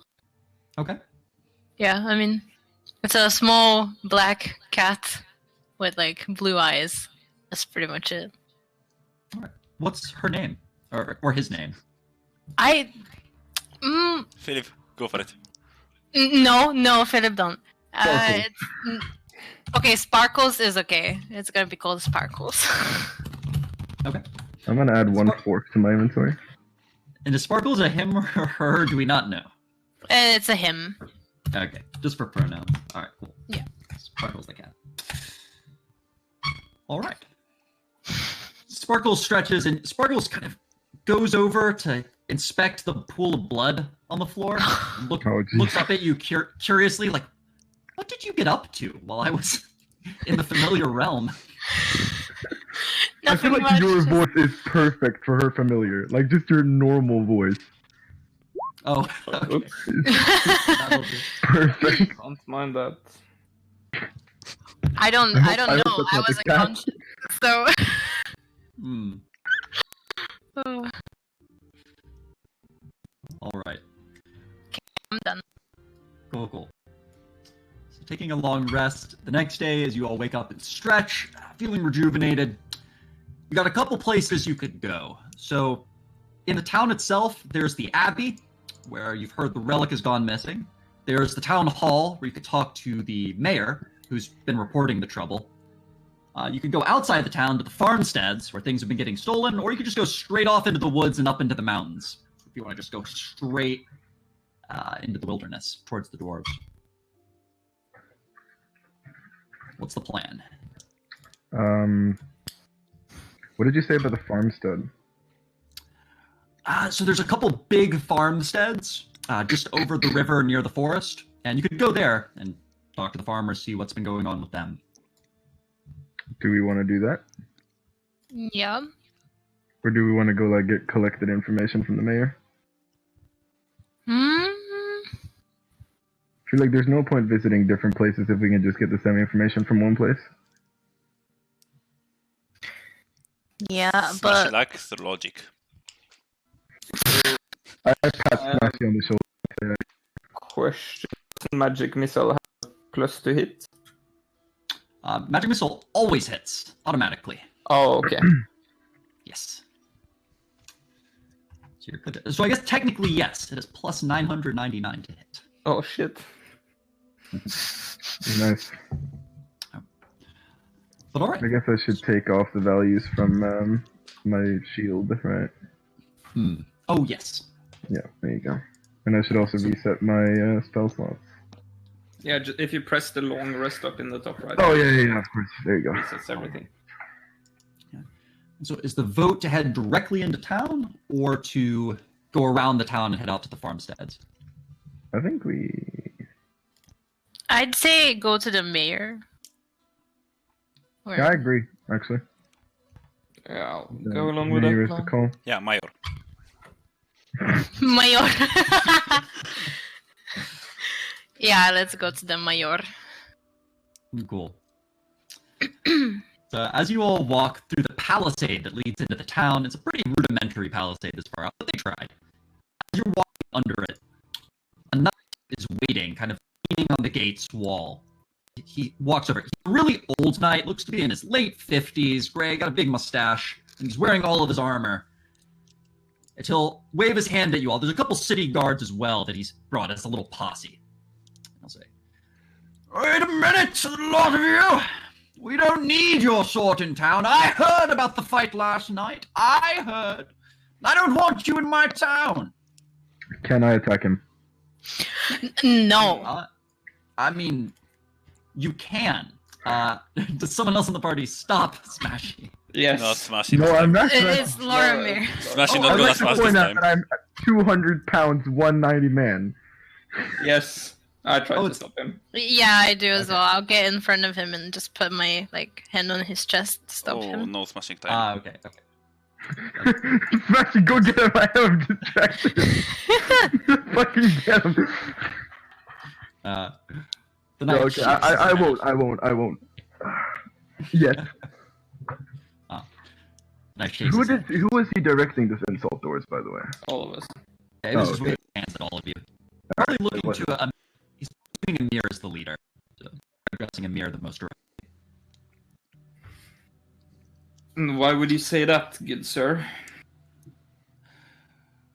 Okay. Yeah, I mean, it's a small black cat with like blue eyes. That's pretty much it. All right. What's her name? Or his name? Philip, go for it. No, Philip, don't. Sparkles. Okay, Sparkles is okay. It's gonna be called Sparkles. Okay. I'm gonna add one fork to my inventory. And is Sparkles a him or her? Do we not know? It's a him. Okay, just for pronouns. All right, cool. Yeah. Sparkles the cat. All right. Sparkles stretches and Sparkles kind of goes over to inspect the pool of blood on the floor. Looks up at you curiously, like, "What did you get up to while I was in the familiar realm?" I feel like Nothing your much. voice is perfect for her familiar, like just your normal voice. Oh, okay. Oops. That'll do. Perfect. Can't mind that. I don't I know. hope that's I not the wasn't cat. conscious, so. Hmm. Oh, All right. I'm done. Cool. So taking a long rest. The next day, as you all wake up and stretch, feeling rejuvenated, you got a couple places you could go. So, in the town itself, there's the Abbey, where you've heard the relic has gone missing. There's the town hall, where you could talk to the mayor, who's been reporting the trouble. You could go outside the town to the farmsteads, where things have been getting stolen, or you could just go straight off into the woods and up into the mountains, if you want to just go straight into the wilderness, towards the dwarves. What's the plan? What did you say about the farmstead? So there's a couple big farmsteads just over the river near the forest, and you could go there and talk to the farmers, see what's been going on with them. Do we want to do that? Yeah. Or do we want to go like get collected information from the mayor? Hmm. I feel like there's no point visiting different places if we can just get the same information from one place. Yeah, Smash but like the logic. I pat Smashy on the shoulder. Question: does magic missile have a plus to hit? Magic missile always hits automatically. Oh, okay. Yes. So you're good. So I guess technically yes, it is plus 999 to hit. Oh shit. Nice. But all right. I guess I should take off the values from my shield, right? Oh yes. Yeah, there you go. And I should also reset my spell slots. Yeah, if you press the long rest up in the top right. Oh, yeah, of course. There you go. Resets everything. So is the vote to head directly into town or to go around the town and head out to the farmsteads? I think we... I'd say go to the mayor. Or- Yeah, I agree, actually. Yeah, I'll go along with Mayor that. is the plan. call. Yeah, Mayor. Mayor. Yeah, let's go to the mayor. Cool. as you all walk through the palisade that leads into the town, it's a pretty rudimentary palisade this far out, but they tried. As you're walking under it, a knight is waiting, kind of leaning on the gate's wall. He walks over. He's a really old knight, looks to be in his late 50s, gray, got a big mustache, and he's wearing all of his armor. And he'll wave his hand at you all. There's a couple city guards as well that he's brought as a little posse. I'll say, "Wait a minute, lot of you! We don't need your sort in town. I heard about the fight last night. I heard. I don't want you in my town." Can I attack him? No. I mean, you can. Does someone else in the party stop Smashy? Yes. Not smashing. No, I'm not. It's Lorimer. Smashing I'd not gonna like to smash this point out time. that I'm 200 pounds, 190 man. Yes. I tried Oh, to stop him. Yeah, I do as well. I'll get in front of him and just put my hand on his chest to stop Oh, him. no smashing time. Okay. Smashy, go get him! I have distracted him. Fucking get him! The knight Okay, shakes I his won't. head. I won't. Yes. Knight shakes his head. Who was he directing this insult towards, by the way? All of us. Okay, he was Oh, just okay. waving hands at all of you. Probably looking to he's doing Amir as the leader. So addressing Amir the most directly. Why would you say that, good sir?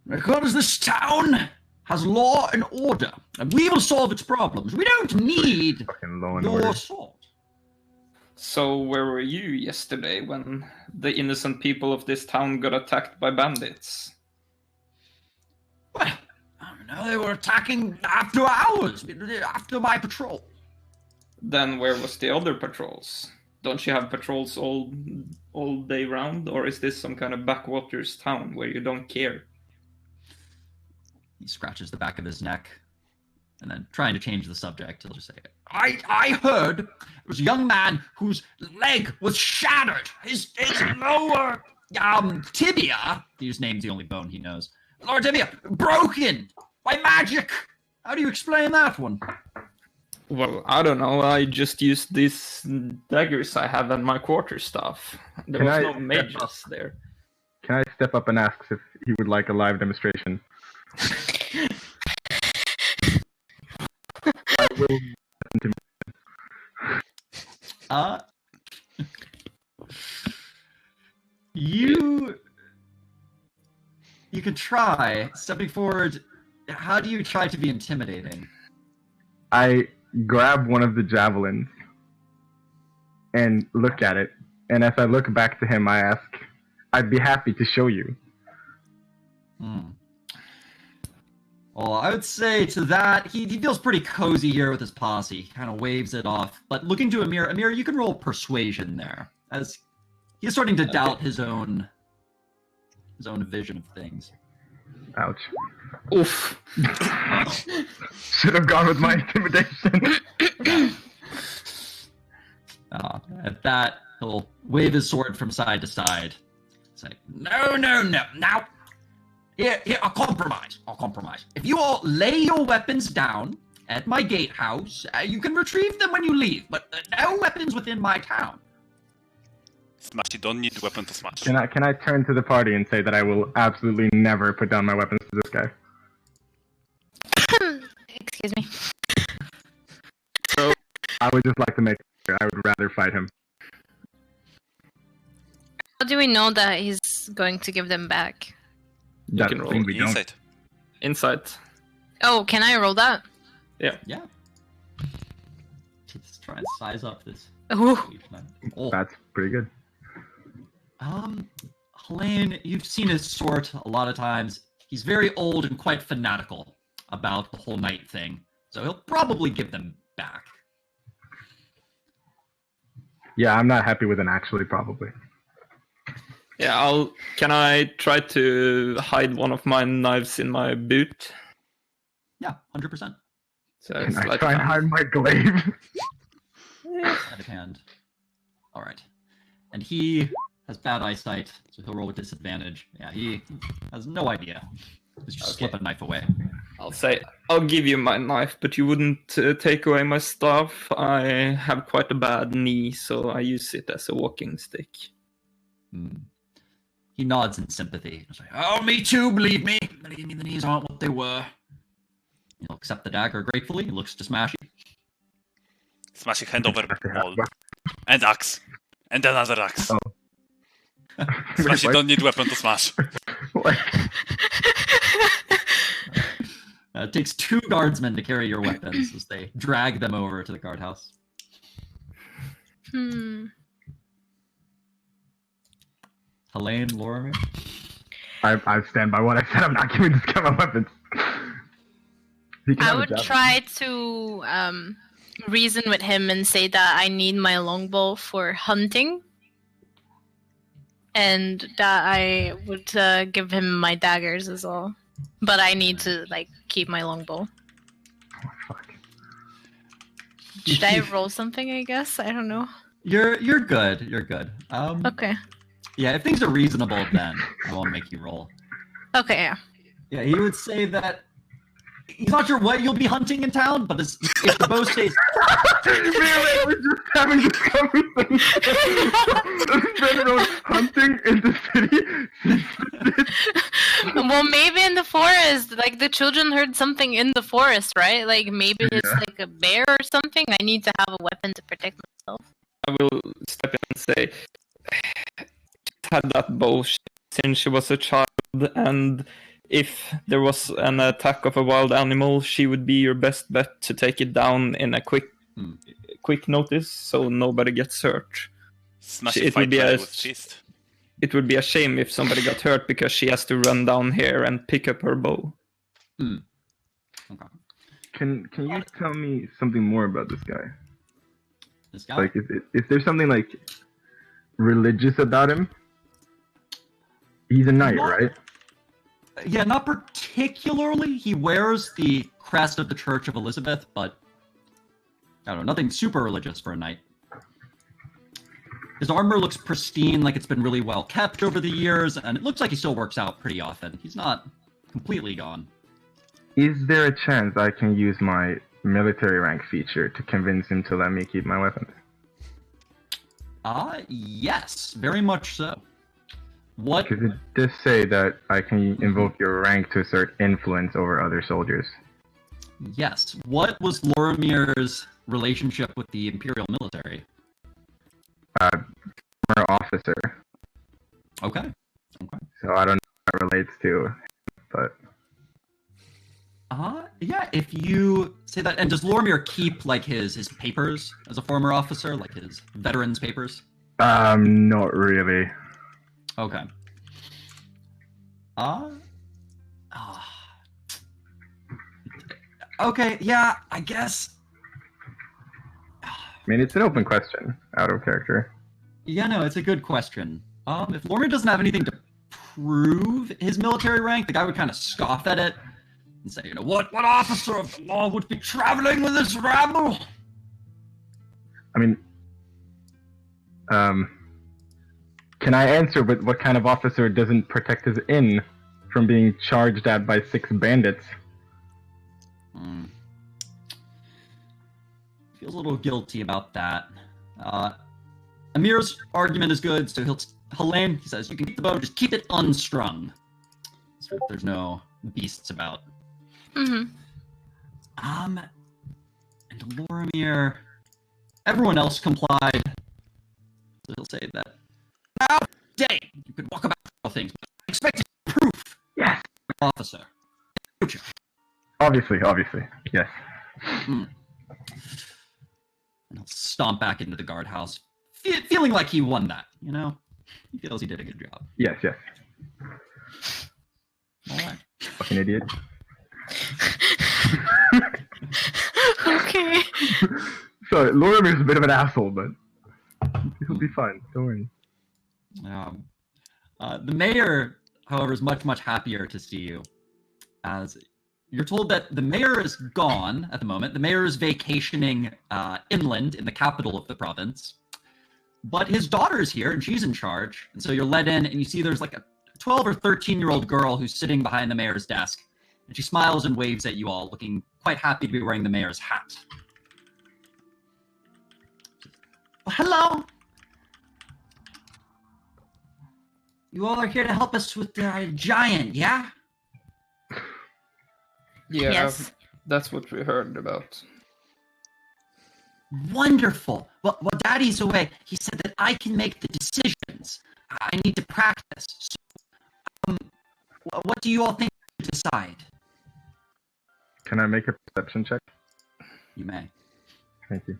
Because this town has law and order, and we will solve its problems. We don't need Fucking law and your order. sort. So where were you yesterday when the innocent people of this town got attacked by bandits? Well, I don't know, they were attacking after hours, after my patrol. Then where was the other patrols? Don't you have patrols all day round, or is this some kind of backwaters town where you don't care? He scratches the back of his neck, and then trying to change the subject, he'll just say, I heard it was a young man whose leg was shattered. His lower tibia, his name's the only bone he knows, lower tibia, broken by magic. How do you explain that one? Well, I don't know. I just used these daggers I have in my quarterstaff. There was no mages there. Can I step up and ask if he would like a live demonstration? I will listen to You can try stepping forward. How do you try to be intimidating? I grab one of the javelins and look at it, and as I look back to him, I ask, "I'd be happy to show you." Well, I would say to that, he feels pretty cozy here with his posse. He kind of waves it off. But looking to Amir, you can roll persuasion there, as he's starting to doubt his own vision of things. Ouch. Oof. Should have gone with my intimidation. At that, he'll wave his sword from side to side. Say, no. Now, here, I'll compromise. If you all lay your weapons down at my gatehouse, you can retrieve them when you leave, but no weapons within my town. Smash, you don't need weapon to smash. Can I turn to the party and say that I will absolutely never put down my weapons to this guy? Excuse me. So, I would just like to make clear I would rather fight him. How do we know that he's going to give them back? That's can the roll thing we don't. Insight. Insight. Oh, can I roll that? Yeah. Just try and size up this. Ooh. Oh. That's pretty good. Helene, you've seen his sort a lot of times. He's very old and quite fanatical about the whole knight thing, so he'll probably give them back. Yeah, I'm not happy with an actually, probably. Yeah, Can I try to hide one of my knives in my boot? Yeah, 100%. So Can it's I like try and hide my glaive? Sleight of hand. All right. And he has bad eyesight, so he'll roll with disadvantage. Yeah, he has no idea. He's just slip a knife away. I'll say, I'll give you my knife, but you wouldn't take away my staff. I have quite a bad knee, so I use it as a walking stick. He nods in sympathy. He's like, oh, me too, believe me. Believe me, the knees aren't what they were. He'll accept the dagger gratefully. He looks to Smashy. Smashing hand over wall. And axe. And another axe. Oh. Smash, you don't need weapon to smash. What? It takes 2 guardsmen to carry your weapons as they drag them over to the guardhouse. Helene, Lorimer? I stand by what I said. I'm not giving this guy my weapons. He can I have a would javelin. try to reason with him and say that I need my longbow for hunting, and that I would give him my daggers as well. But I need to keep my longbow. Oh, fuck. Should I roll something? I guess I don't know. You're good. You're good. Okay. Yeah, if things are reasonable, then I won't make you roll. Okay. Yeah. Yeah, he would say that he's not sure what you'll be hunting in town, but if the bow stays... Man, we're just having this conversation. There's been no hunting in the city. Well, maybe in the forest. The children heard something in the forest, right? Maybe it's a bear or something. I need to have a weapon to protect myself. I will step in and say, she's had that bow since she was a child, and if there was an attack of a wild animal, she would be your best bet to take it down in a quick notice, so nobody gets hurt. Smashing It would fight be fire a- with fist. It would be a shame if somebody got hurt because she has to run down here and pick up her bow. Okay. Can you tell me something more about this guy? This guy? Like, is there something religious about him? He's a knight, Not- right? Yeah, not particularly. He wears the crest of the Church of Elizabeth, but I don't know, nothing super religious for a knight. His armor looks pristine, like it's been really well kept over the years, and it looks like he still works out pretty often. He's not completely gone. Is there a chance I can use my military rank feature to convince him to let me keep my weapons? Yes, very much so. What? Because it does say that I can invoke your rank to assert influence over other soldiers. Yes. What was Lorimir's relationship with the Imperial military? Former officer. Okay. So I don't know how that relates to, but Yeah, if you say that, and does Lorimir keep his papers as a former officer, like his veterans papers? not really. Okay. Okay, yeah, I guess. I mean, it's an open question, out of character. Yeah, no, it's a good question. If Lorimir doesn't have anything to prove his military rank, the guy would kind of scoff at it and say, what officer of the law would be traveling with this rabble? I mean, can I answer with what kind of officer doesn't protect his inn from being charged at by 6 bandits? Feels a little guilty about that. Amir's argument is good, so Helene, he says, you can keep the bow, just keep it unstrung. So there's no beasts about. Mm-hmm. And Lorimir, everyone else complied. So he'll say that now day you could walk about all things, but I expect proof. Yes. Officer. Future. Obviously, yes. And he'll stomp back into the guardhouse, feeling like he won that, He feels he did a good job. Yes. All right. Fucking idiot. Okay. So, Lorimir's a bit of an asshole, but he'll be fine. Don't worry. The mayor, however, is much, much happier to see you, as you're told that the mayor is gone at the moment. The mayor is vacationing inland in the capital of the province, but his daughter's here and she's in charge. And so you're let in and you see there's a 12 or 13-year-old girl who's sitting behind the mayor's desk. And she smiles and waves at you all, looking quite happy to be wearing the mayor's hat. Well, hello! You all are here to help us with the giant, yeah? Yeah, Yes. that's what we heard about. Wonderful. Well, while Daddy's away, he said that I can make the decisions. I need to practice. So, what do you all think to decide? Can I make a perception check? You may. Thank you.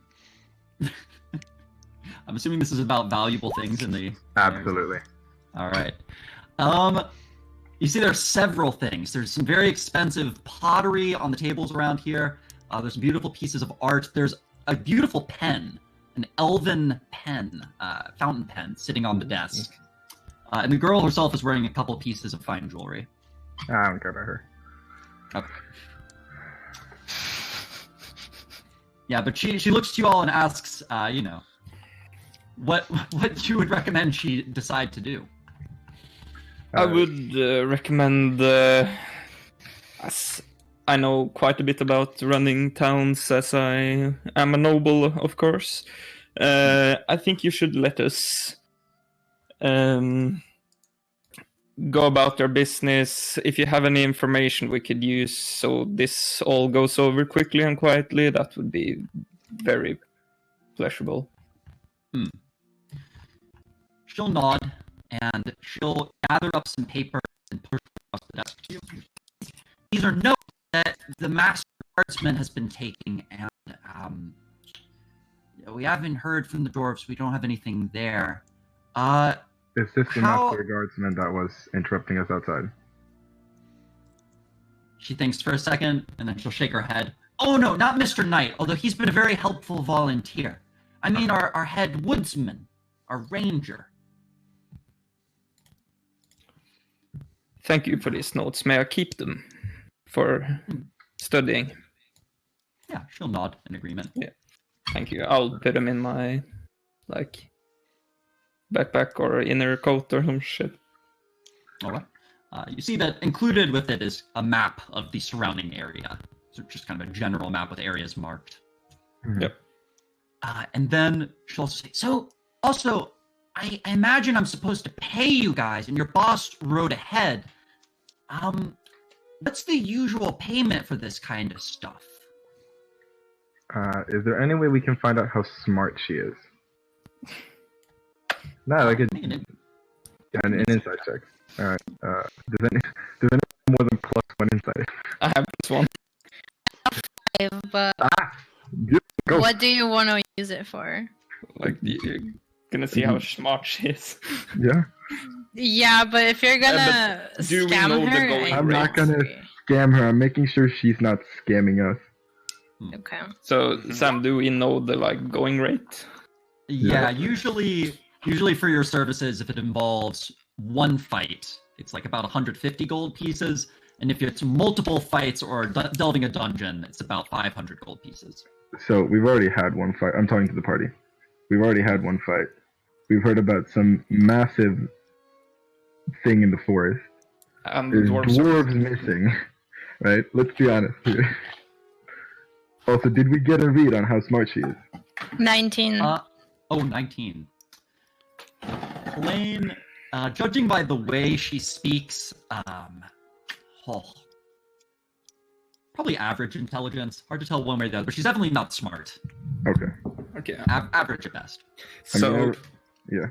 I'm assuming this is about valuable things in the... Absolutely. All right. You see there are several things. There's some very expensive pottery on the tables around here. There's beautiful pieces of art. There's a beautiful pen, an elven pen, fountain pen, sitting on the desk. And the girl herself is wearing a couple pieces of fine jewelry. I don't care about her. Okay. Yeah, but she looks to you all and asks, what you would recommend she decide to do. I would recommend, as I know quite a bit about running towns, as I am a noble, of course. I think you should let us go about our business. If you have any information we could use so this all goes over quickly and quietly, that would be very pleasurable. She'll nod, and she'll gather up some paper and push it across the desk to you. These are notes that the master guardsman has been taking, and we haven't heard from the dwarves. We don't have anything there. Is this the How- master guardsman that was interrupting us outside? She thinks for a second, and then she'll shake her head. Oh no, not Mr. Knight, although he's been a very helpful volunteer. I mean our head woodsman, our ranger. Thank you for these notes. May I keep them for studying? Yeah, she'll nod in agreement. Thank you. I'll put them in my, backpack or inner coat or some shit. All right. You see that included with it is a map of the surrounding area. So just kind of a general map with areas marked. Yep. And then she'll say, so also, I imagine I'm supposed to pay you guys, and your boss rode ahead. What's the usual payment for this kind of stuff? Is there any way we can find out how smart she is? No, like an insight check. Alright. Does anyone more than +1 insight? I have this one. But Go. what do you want to use it for? You're gonna see how smart she is. Yeah. Yeah, but if you're gonna but do we scam know the her, going I'm not rate? gonna scam her. I'm making sure she's not scamming us. Okay. So, Sam, do we know the going rate? Yeah, usually for your services, if it involves one fight, it's like about 150 gold pieces. And if it's multiple fights or delving a dungeon, it's about 500 gold pieces. So we've already had one fight. I'm talking to the party. We've already had one fight. We've heard about some massive thing in the forest. And There's dwarves. dwarves missing, right? Let's be honest here. Also, did we get a read on how smart she is? 19. 19. Plain, judging by the way she speaks, probably average intelligence. Hard to tell one way or the other, but she's definitely not smart. Okay. Okay. Average at best. So, Yeah.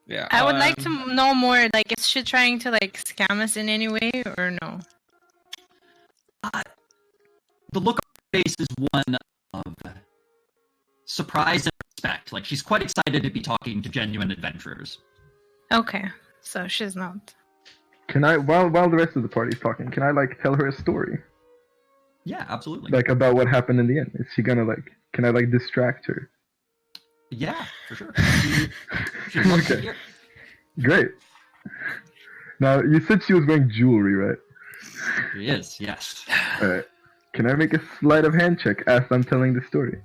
yeah. I would like to know more. Is she trying to scam us in any way or no? The look on her face is one of surprise and respect. She's quite excited to be talking to genuine adventurers. Okay, so she's not. Can I, while the rest of the party's talking, can I tell her a story? Yeah, absolutely. About what happened in the end? Is she gonna can I distract her? Yeah, for sure. She loves to Okay. hear. Great. Now, you said she was wearing jewelry, right? She is, yes. Alright. Can I make a sleight of hand check as I'm telling the story?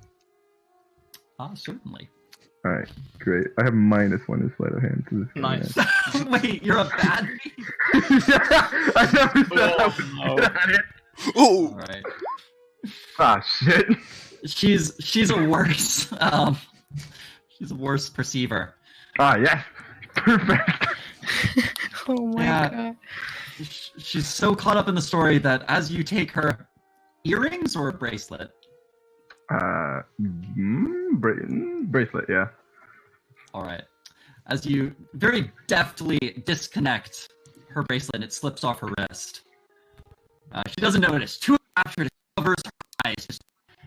Certainly. Alright, great. I have -1 in sleight of hand. To this Nice. Wait, you're a bad thief? Yeah, I never said I was Oh, good at it. Ooh! All right. Ah, shit. She's a worse she's a worse perceiver. Ah, yes. Perfect. Oh my Yeah. god. She's so caught up in the story that as you take her earrings or a bracelet. Bracelet, yeah. All right. As you very deftly disconnect her bracelet, and it slips off her wrist. She doesn't notice. Too after it covers her eyes, just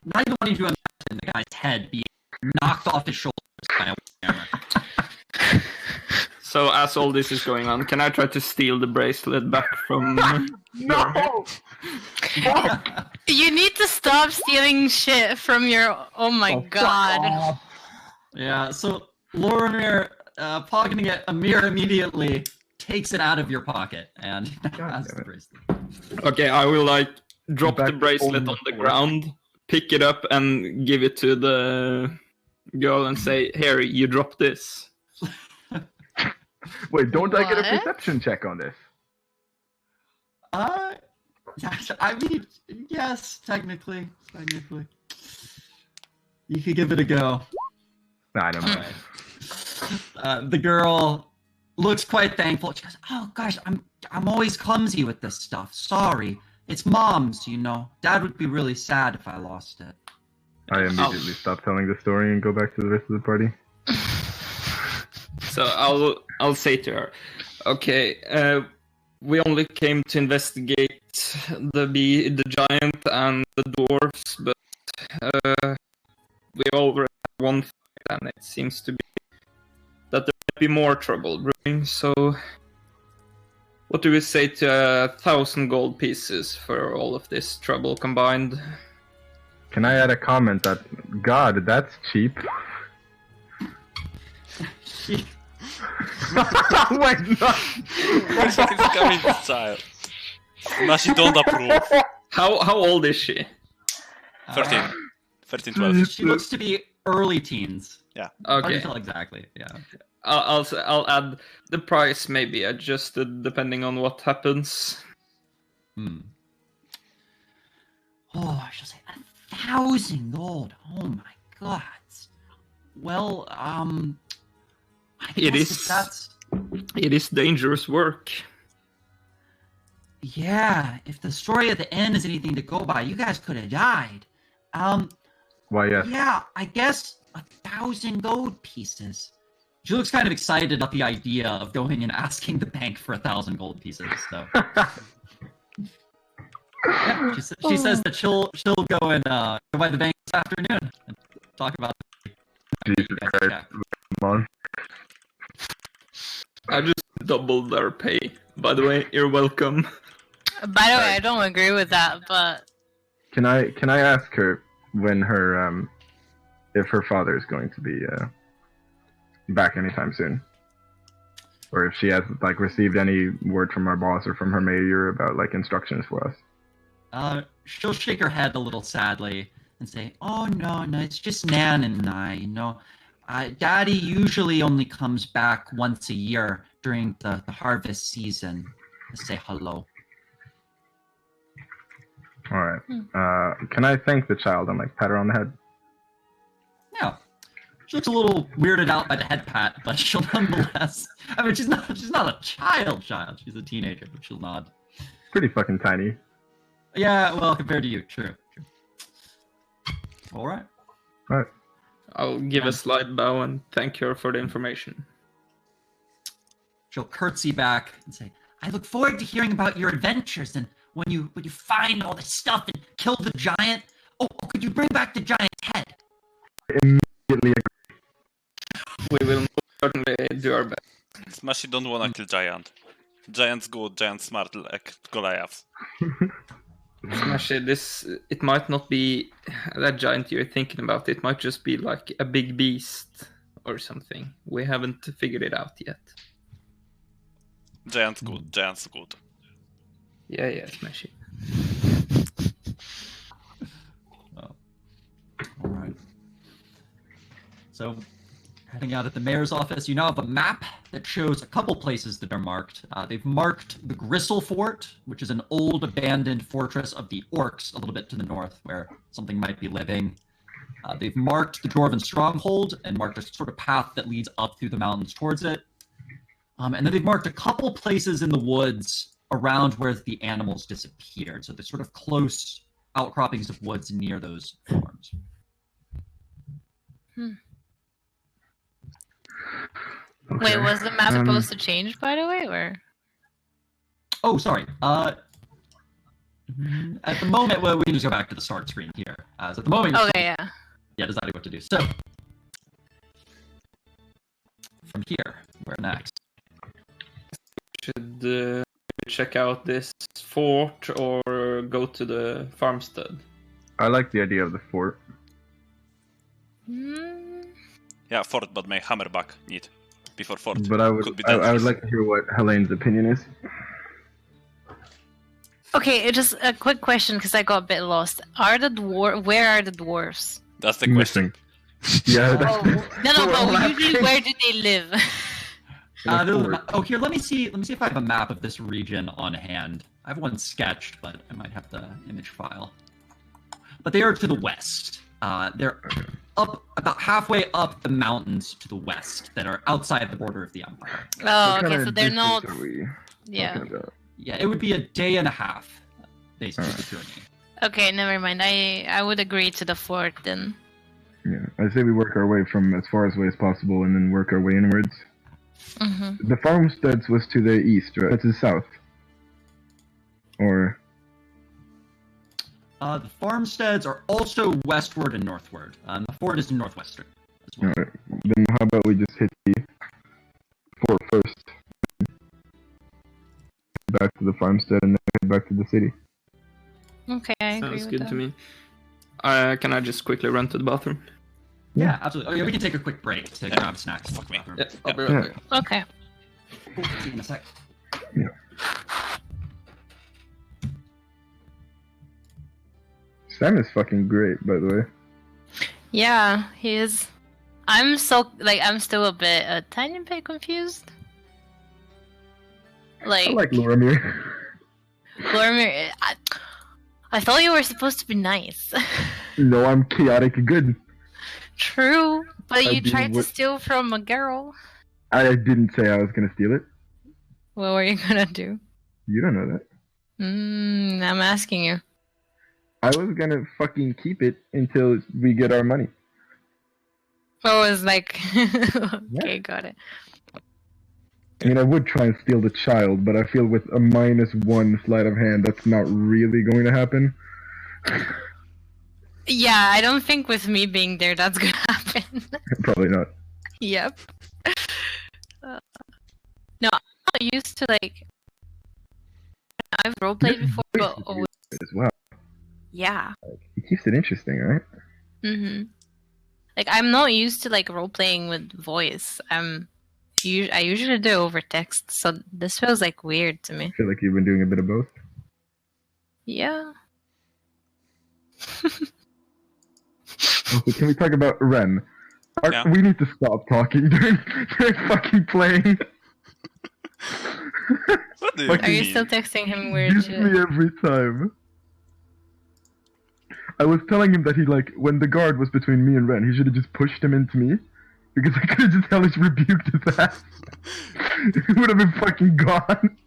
not even wanting to imagine the guy's head being knocked off his shoulders by a hammer. So as all this is going on, can I try to steal the bracelet back from? No! You need to stop stealing shit from your. Oh my god. Yeah. So Lorimer, pocketing it, Amir immediately takes it out of your pocket and has the bracelet. Okay, I will like drop Back the bracelet on on the the ground, pick it up, and give it to the girl and say, "Here, you drop this." Wait, don't I get a What? perception check on this? I mean, yes, technically. You could give it a go. Nah, I don't know. Alright. The girl looks quite thankful. She goes, "Oh gosh, I'm always clumsy with this stuff. Sorry. It's Mom's, you know. Dad would be really sad if I lost it." I immediately stop telling the story and go back to the rest of the party. So I'll say to her, "Okay, we only came to investigate the giant and the dwarves, but we already had one fight, and it seems to be that there might be more trouble brewing. So, what do we say to 1,000 gold pieces for all of this trouble combined?" Can I add a comment that, God, that's cheap? Wait, no! Where is this coming, child? Now she don't approve. How old is she? 13. 13, 12. She looks to be early teens. Hard to Okay, tell exactly. Yeah. I'll add the price may be adjusted depending on what happens. Oh, she'll say 1,000 gold. Oh my god. Well, I It guess is. That's It is dangerous work. yeah. If the story at the end is anything to go by, you guys could have died. Why, yes. Yeah. I guess 1,000 gold pieces. She looks kind of excited about the idea of going and asking the bank for 1,000 gold pieces. So yeah, she says that she'll go and go by the bank this afternoon and talk about. Jesus guys Christ. check. Come on. I just doubled their pay. By the way, you're welcome. By the way, I don't agree with that, but Can I ask her when her if her father is going to be back anytime soon, or if she has like received any word from our boss or from her mayor about like instructions for us? She'll shake her head a little sadly and say, "Oh no, it's just Nan and I. You know, Daddy usually only comes back once a year during the harvest season to say hello." All right. Can I thank the child and like pat her on the head? Yeah. She looks a little weirded out by the head pat, but she'll nonetheless. I mean, she's not a child. She's a teenager, but she'll nod. Pretty fucking tiny. Yeah, well, compared to you, true. All right. All right. I'll give a slight bow and thank her for the information. She'll curtsy back and say, "I look forward to hearing about your adventures and when you find all this stuff and kill the giant. Oh, could you bring back the giant's head?" Immediately. We will certainly do our best. Smashy don't wanna kill giant. Giant's good, giant smart like Goliath. Smashy, it might not be that giant you're thinking about. It might just be like a big beast or something. We haven't figured it out yet. Giant's good. Yeah, Smashy. Oh. All right. So, Heading out at the mayor's office, you now have a map that shows a couple places that are marked. They've marked the Gristle Fort, which is an old abandoned fortress of the Orcs a little bit to the north, where something might be living. They've marked the Dwarven Stronghold and marked a sort of path that leads up through the mountains towards it. And then they've marked a couple places in the woods around where the animals disappeared. So they're sort of close outcroppings of woods near those farms. Wait, was the map supposed to change, by the way, or? Oh, sorry. At the moment, well, we can just go back to the start screen here. So at the moment, Okay, yeah. deciding what to do. So from here, where next? Should check out this fort or go to the farmstead? I like the idea of the fort. Yeah, fort, but my hammerback need before fort. But I could be would like to hear what Helene's opinion is. Okay, just a quick question because I got a bit lost. Where are the dwarves? That's the question. Yeah. Oh, no, but usually where do they live? Here, let me see if I have a map of this region on hand. I have one sketched, but I might have the image file. But they are to the west. They're up about halfway up the mountains to the west that are outside the border of the Empire. Oh, okay, so they're not. Yeah. Yeah, it would be a day and a half, basically, the journey. Okay, never mind. I would agree to the fort then. Yeah, I say we work our way from as far away as possible and then work our way inwards. Mm-hmm. The farmsteads was to the east, right? To the south. Or... The farmsteads are also westward and northward. The fort is northwestern as well. Alright, then how about we just hit the fort first? Back to the farmstead and then head back to the city. Okay, I agree Sounds with good that. to me. Can I just quickly run to the bathroom? Yeah, absolutely. Oh, yeah, we can take a quick break to grab snacks. Fuck me. Yeah, I'll be right back. Okay. See you in a sec. Yeah. Sam is fucking great, by the way. Yeah, he is. I'm still a tiny bit confused. I like Like, Loramir. Lorimer, I thought you were supposed to be nice. No, I'm chaotic good. True, but I you didn't tried to wi- steal from a girl. I didn't say I was gonna steal it. What were you gonna do? You don't know that. I'm asking you. I was gonna fucking keep it until we get our money. Oh, it was like, okay, got it. I mean, I would try and steal the child, but I feel with a -1 sleight of hand, that's not really going to happen. Yeah, I don't think with me being there that's gonna happen. Probably not. Yep. No, I'm not used to like. I've roleplayed before, but always, As well. yeah. It keeps it interesting, right? Like I'm not used to like role playing with voice. I usually do over text, so this feels like weird to me. I feel like you've been doing a bit of both. Yeah. Also, can we talk about Ren? Yeah. We need to stop talking during fucking playing. What do you Are you mean? still texting him weird Gives shit? me every time. I was telling him that when the guard was between me and Ren, he should have just pushed him into me. Because I could have just hellish rebuked his ass. He would have been fucking gone.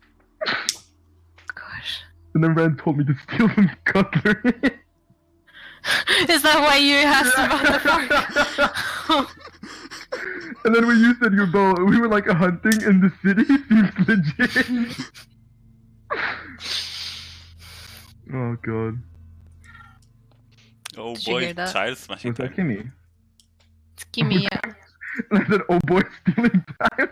Gosh. And then Ren told me to steal some cutlery. Is that why you asked about the farm? And then when you said your bow, we were like hunting in the city. Seems legit. Oh god. Oh Did you boy, hear that? child smashing Was that time. Kimmy? Give me a... And I said, oh boy, stealing time.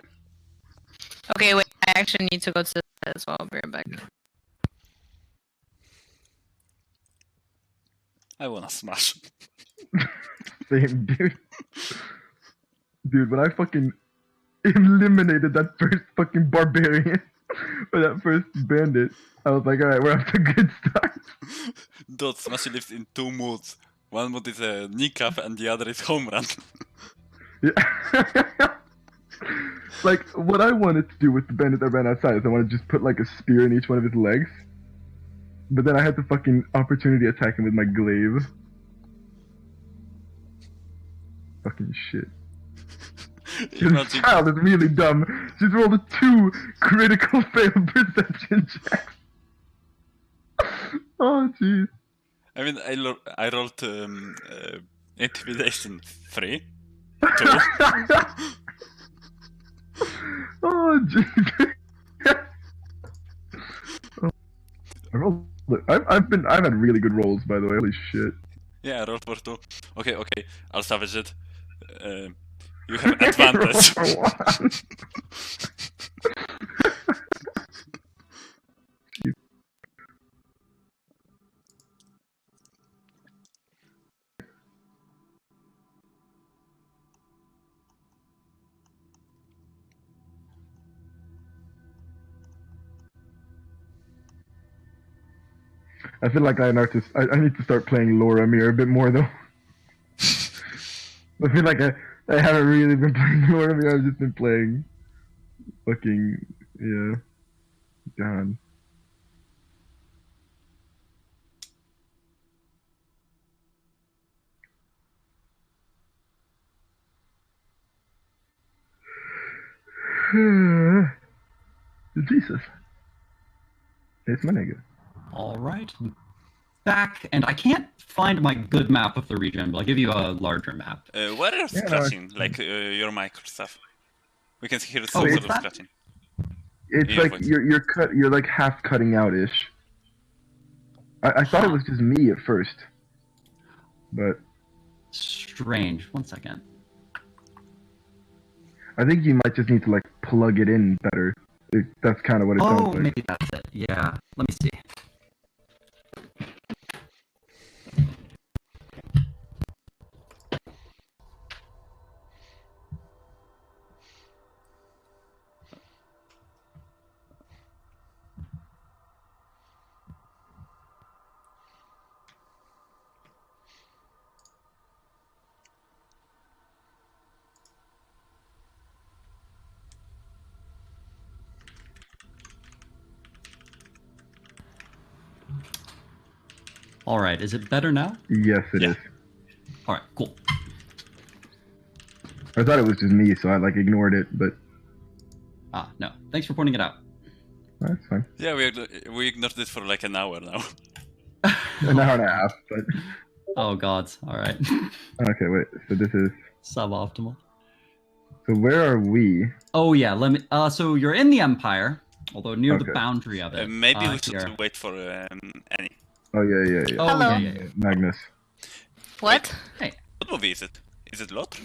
Okay, wait. I actually need to go to that as well. I'll be right back. I wanna smash. Same, dude. Dude, when I fucking eliminated that first fucking barbarian, or that first bandit, I was like, alright, we're off to a good start. Dot Smashy lives in two moods. One mood is a kneecap and the other is home run. Yeah. Like, what I wanted to do with the bandit that ran outside is I wanted to just put, like, a spear in each one of his legs. But then I had to fucking opportunity attack him with my glaive. Fucking shit. This Imagine, child is really dumb. She's rolled a 2 critical failed perception checks. Oh, jeez. I mean, I rolled intimidation 3. 2. Oh, jeez. I rolled. I've had really good rolls, by the way. Holy shit. Yeah, I rolled for 2. Okay, I'll savage it. You have advantage. Roll for 1. I feel like I need to start playing Laura Mir a bit more though. I feel like I haven't really been playing Laura Mir. I've just been playing fucking God. Jesus. It's my nigga. All right. Back, and I can't find my good map of the region, but I'll give you a larger map. Where are you Yeah, scratching? Like your mic stuff. We can hear some Oh, sort is of that- scratching. It's Yeah, like but- you're like half cutting out ish. I thought it was just me at first. But Strange. One second. I think you might just need to like plug it in better. That's kind of what it Oh, sounds like. maybe that's it. Yeah. Let me see. All right. Is it better now? Yes, it Yeah. is. All right. Cool. I thought it was just me, so I like ignored it, but Ah, no. Thanks for pointing it out. that's fine. Yeah, we ignored it for like an hour now. An hour and a half, but Oh God. All right. okay, wait. So this is. Suboptimal. So where are we? Oh yeah. Let me. So you're in the Empire, although near the Okay. boundary of it. Maybe we should here. wait for Annie. Oh yeah. Oh Hello. yeah. Magnus. What? What movie is it? Is it Lot?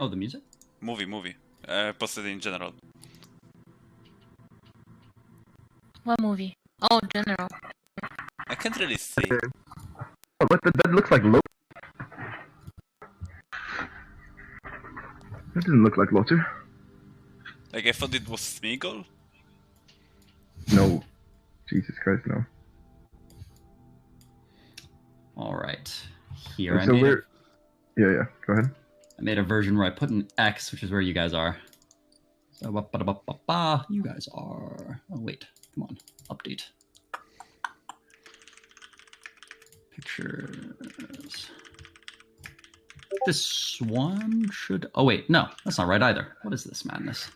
Oh, the music. Movie. Posted in general. What movie? Oh, General. I can't really see. Oh, what? That looks like Loki. That doesn't look like Lotter. Like I thought it was Smeagol. No. Jesus Christ, no. All right. Here So we're. Yeah. Go ahead. I made a version where I put an X, which is where you guys are. So ba-ba-da-ba-ba-ba, you guys are. Oh wait, come on, update. Pictures. This one should. Oh wait, no, that's not right either. What is this madness?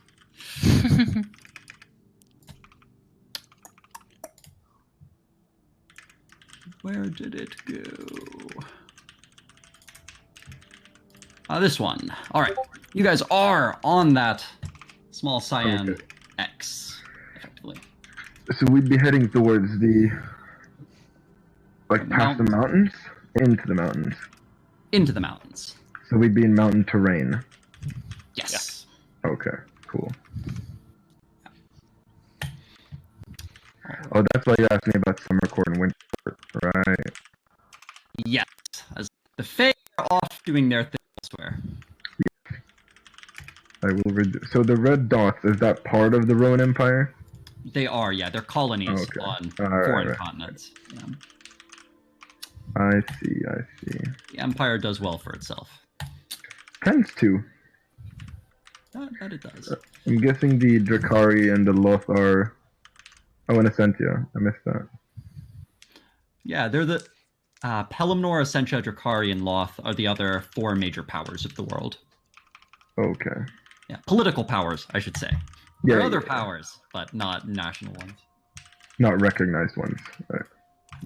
Where did it go? This one. All right, you guys are on that small cyan Okay. X, effectively. So we'd be heading towards the. Like past the mountains? Into the mountains. Into the mountains. So we'd be in mountain terrain. Yes. Okay, cool. Oh, that's why you asked me about summer court and winter court, right? Yes. As the Fae are off doing their thing elsewhere. I will so the red dots, is that part of the Roman Empire? They are, yeah. They're colonies Okay. on Alright, foreign right. continents. Yeah. I see. The Empire does well for itself. tends to. That it does. I'm guessing the Drakari and the Loth are... Oh, and Essentia. I missed that. Yeah, they're the Pelimnor, Essentia, Drakari, and Loth are the other 4 major powers of the world. Okay. Yeah, political powers, I should say. Yeah, There are other yeah. powers, but not national ones. Not recognized ones. Right.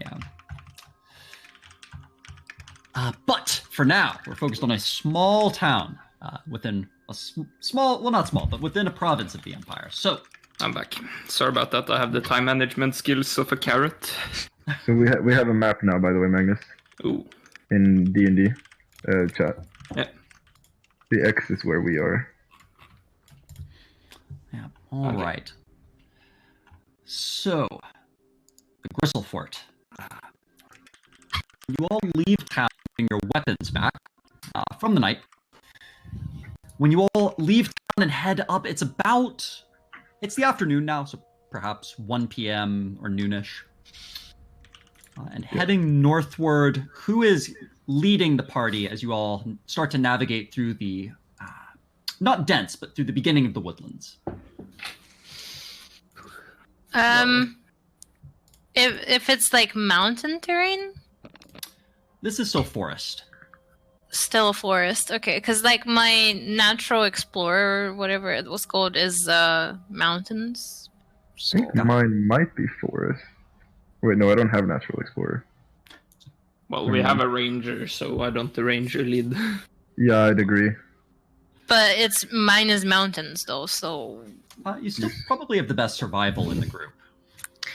Yeah. But for now, we're focused on a small town within a small, well, not small, but within a province of the Empire. So, I'm back. Sorry about that. I have the time management skills of a carrot. So we have a map now, by the way, Magnus, Ooh. in D&D chat. Yeah. The X is where we are. yeah, all right. So, the Gristlefort. You all leave town getting your weapons back from the night. When you all leave town and head up, it's the afternoon now, so perhaps 1 p.m. or noonish. And heading northward, who is leading the party as you all start to navigate through the, not dense, but through the beginning of the woodlands? If it's like mountain terrain, This is still forest. still a forest. Okay, because like my natural explorer, whatever it was called, is mountains. I think mine might be forest. Wait, no, I don't have Natural Explorer. Well, we have a ranger, so why don't the ranger lead? Yeah, I'd agree. But mine is mountains though, so You still probably have the best survival in the group.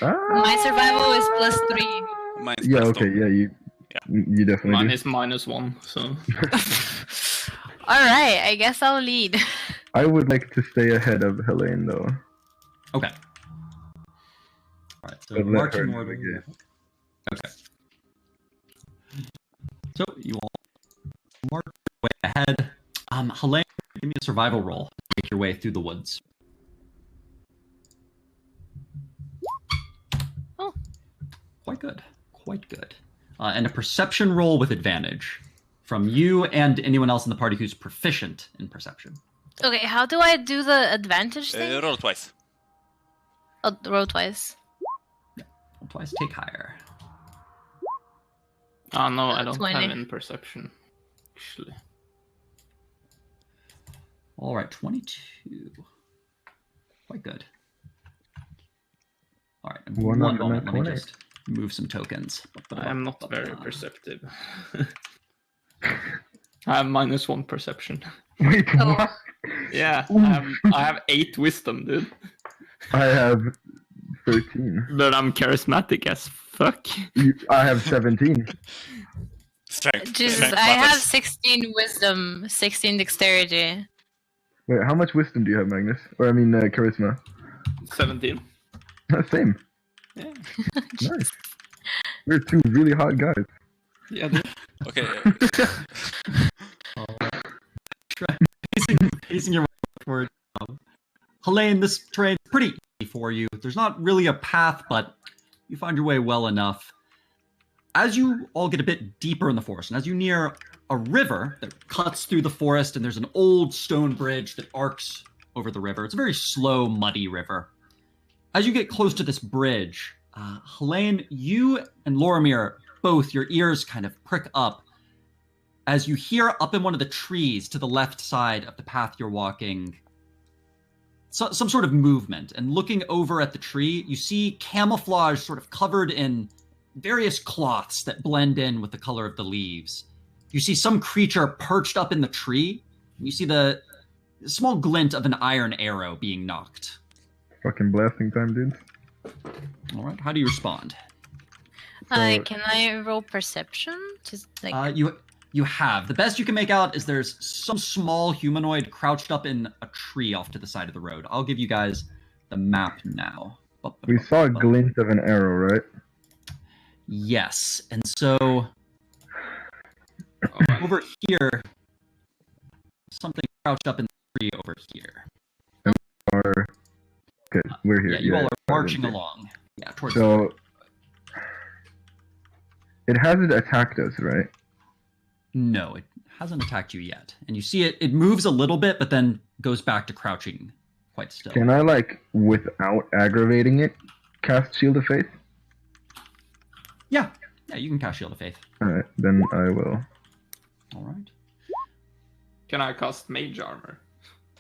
my survival is +3. Mine's Yeah, plus okay, two. yeah, you definitely Mine do. is -1, so. All right, I guess I'll lead. I would like to stay ahead of Helene, though. Okay. All right, so But let marching her order. navigate. Okay. So you all march your way ahead. Helene, give me a survival roll. Make your way through the woods. Oh. Quite good. Quite good. And a perception roll with advantage from you and anyone else in the party who's proficient in perception. Okay, how do I do the advantage thing? Roll twice. Oh, roll twice. Roll twice, take higher. Oh no, I don't 20. have in perception. Actually. All right, 22. Quite good. All right, One one up and moment. then Let me 20. just move some tokens. I am not very perceptive. I have -1 perception. Wait, Oh. what? Yeah, I have 8 wisdom, dude. I have 13. But I'm charismatic as fuck. I have 17. Strength. Jesus, strength I have matters. 16 wisdom, 16 dexterity. Wait, how much wisdom do you have, Magnus? Or, I mean, charisma. 17. Same. Yeah. Nice. We're two really hot guys. Yeah, dude. Okay. Pacing your way forward. Helene, this terrain is pretty easy for you. There's not really a path, but you find your way well enough. As you all get a bit deeper in the forest, and as you near a river that cuts through the forest, and there's an old stone bridge that arcs over the river. It's a very slow, muddy river. As you get close to this bridge, Helene, you and Lorimir, both, your ears kind of prick up as you hear up in one of the trees to the left side of the path you're walking some sort of movement. And looking over at the tree, you see camouflage sort of covered in various cloths that blend in with the color of the leaves. You see some creature perched up in the tree. And you see the small glint of an iron arrow being knocked. Fucking blasting time, dudes. All right, how do you respond? Can I roll perception? Just like You have. The best you can make out is there's some small humanoid crouched up in a tree off to the side of the road. I'll give you guys the map now. We saw a glint of an arrow, right? Yes, and so over here, something crouched up in the tree over here. Or okay, we're here. Yeah, you all are marching here. along. Yeah, towards the So it hasn't attacked us, right? No, it hasn't attacked you yet. And you see it moves a little bit, but then goes back to crouching quite still. Can I, like, without aggravating it, cast Shield of Faith? Yeah, you can cast Shield of Faith. Alright, then I will. All right. Can I cast Mage Armor?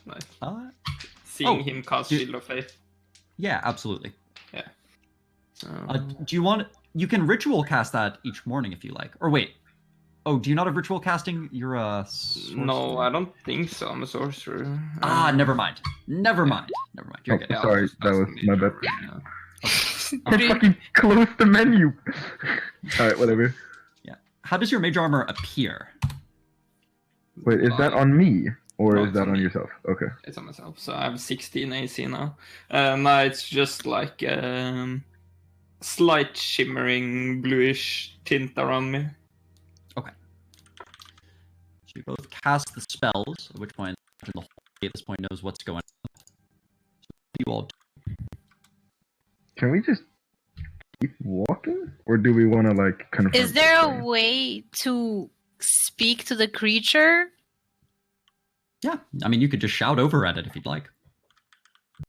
Like, Uh, seeing him cast do- Shield of Faith. yeah, absolutely. Yeah. So... Do you want? You can ritual cast that each morning if you like. Or wait. Oh, do you not have ritual casting? You're a sorcerer? No, I don't think so. I'm a sorcerer. Never mind. Never mind. You're good. Oh, I'll sorry, just that cast was Mage my bad. Armor, yeah. I'm fucking close the menu! Alright, whatever. Yeah. How does your mage armor appear? Wait, is that on me? Or No, is it's that on on me. yourself? Okay. It's on myself. So I have 16 AC now. No, it's just like slight shimmering bluish tint around me. So you both cast the spells, at which point the whole party at this point knows what's going on. So you all Can we just keep walking? Or do we want to, like, confront Is there this a thing? way to speak to the creature? Yeah, I mean, you could just shout over at it if you'd like.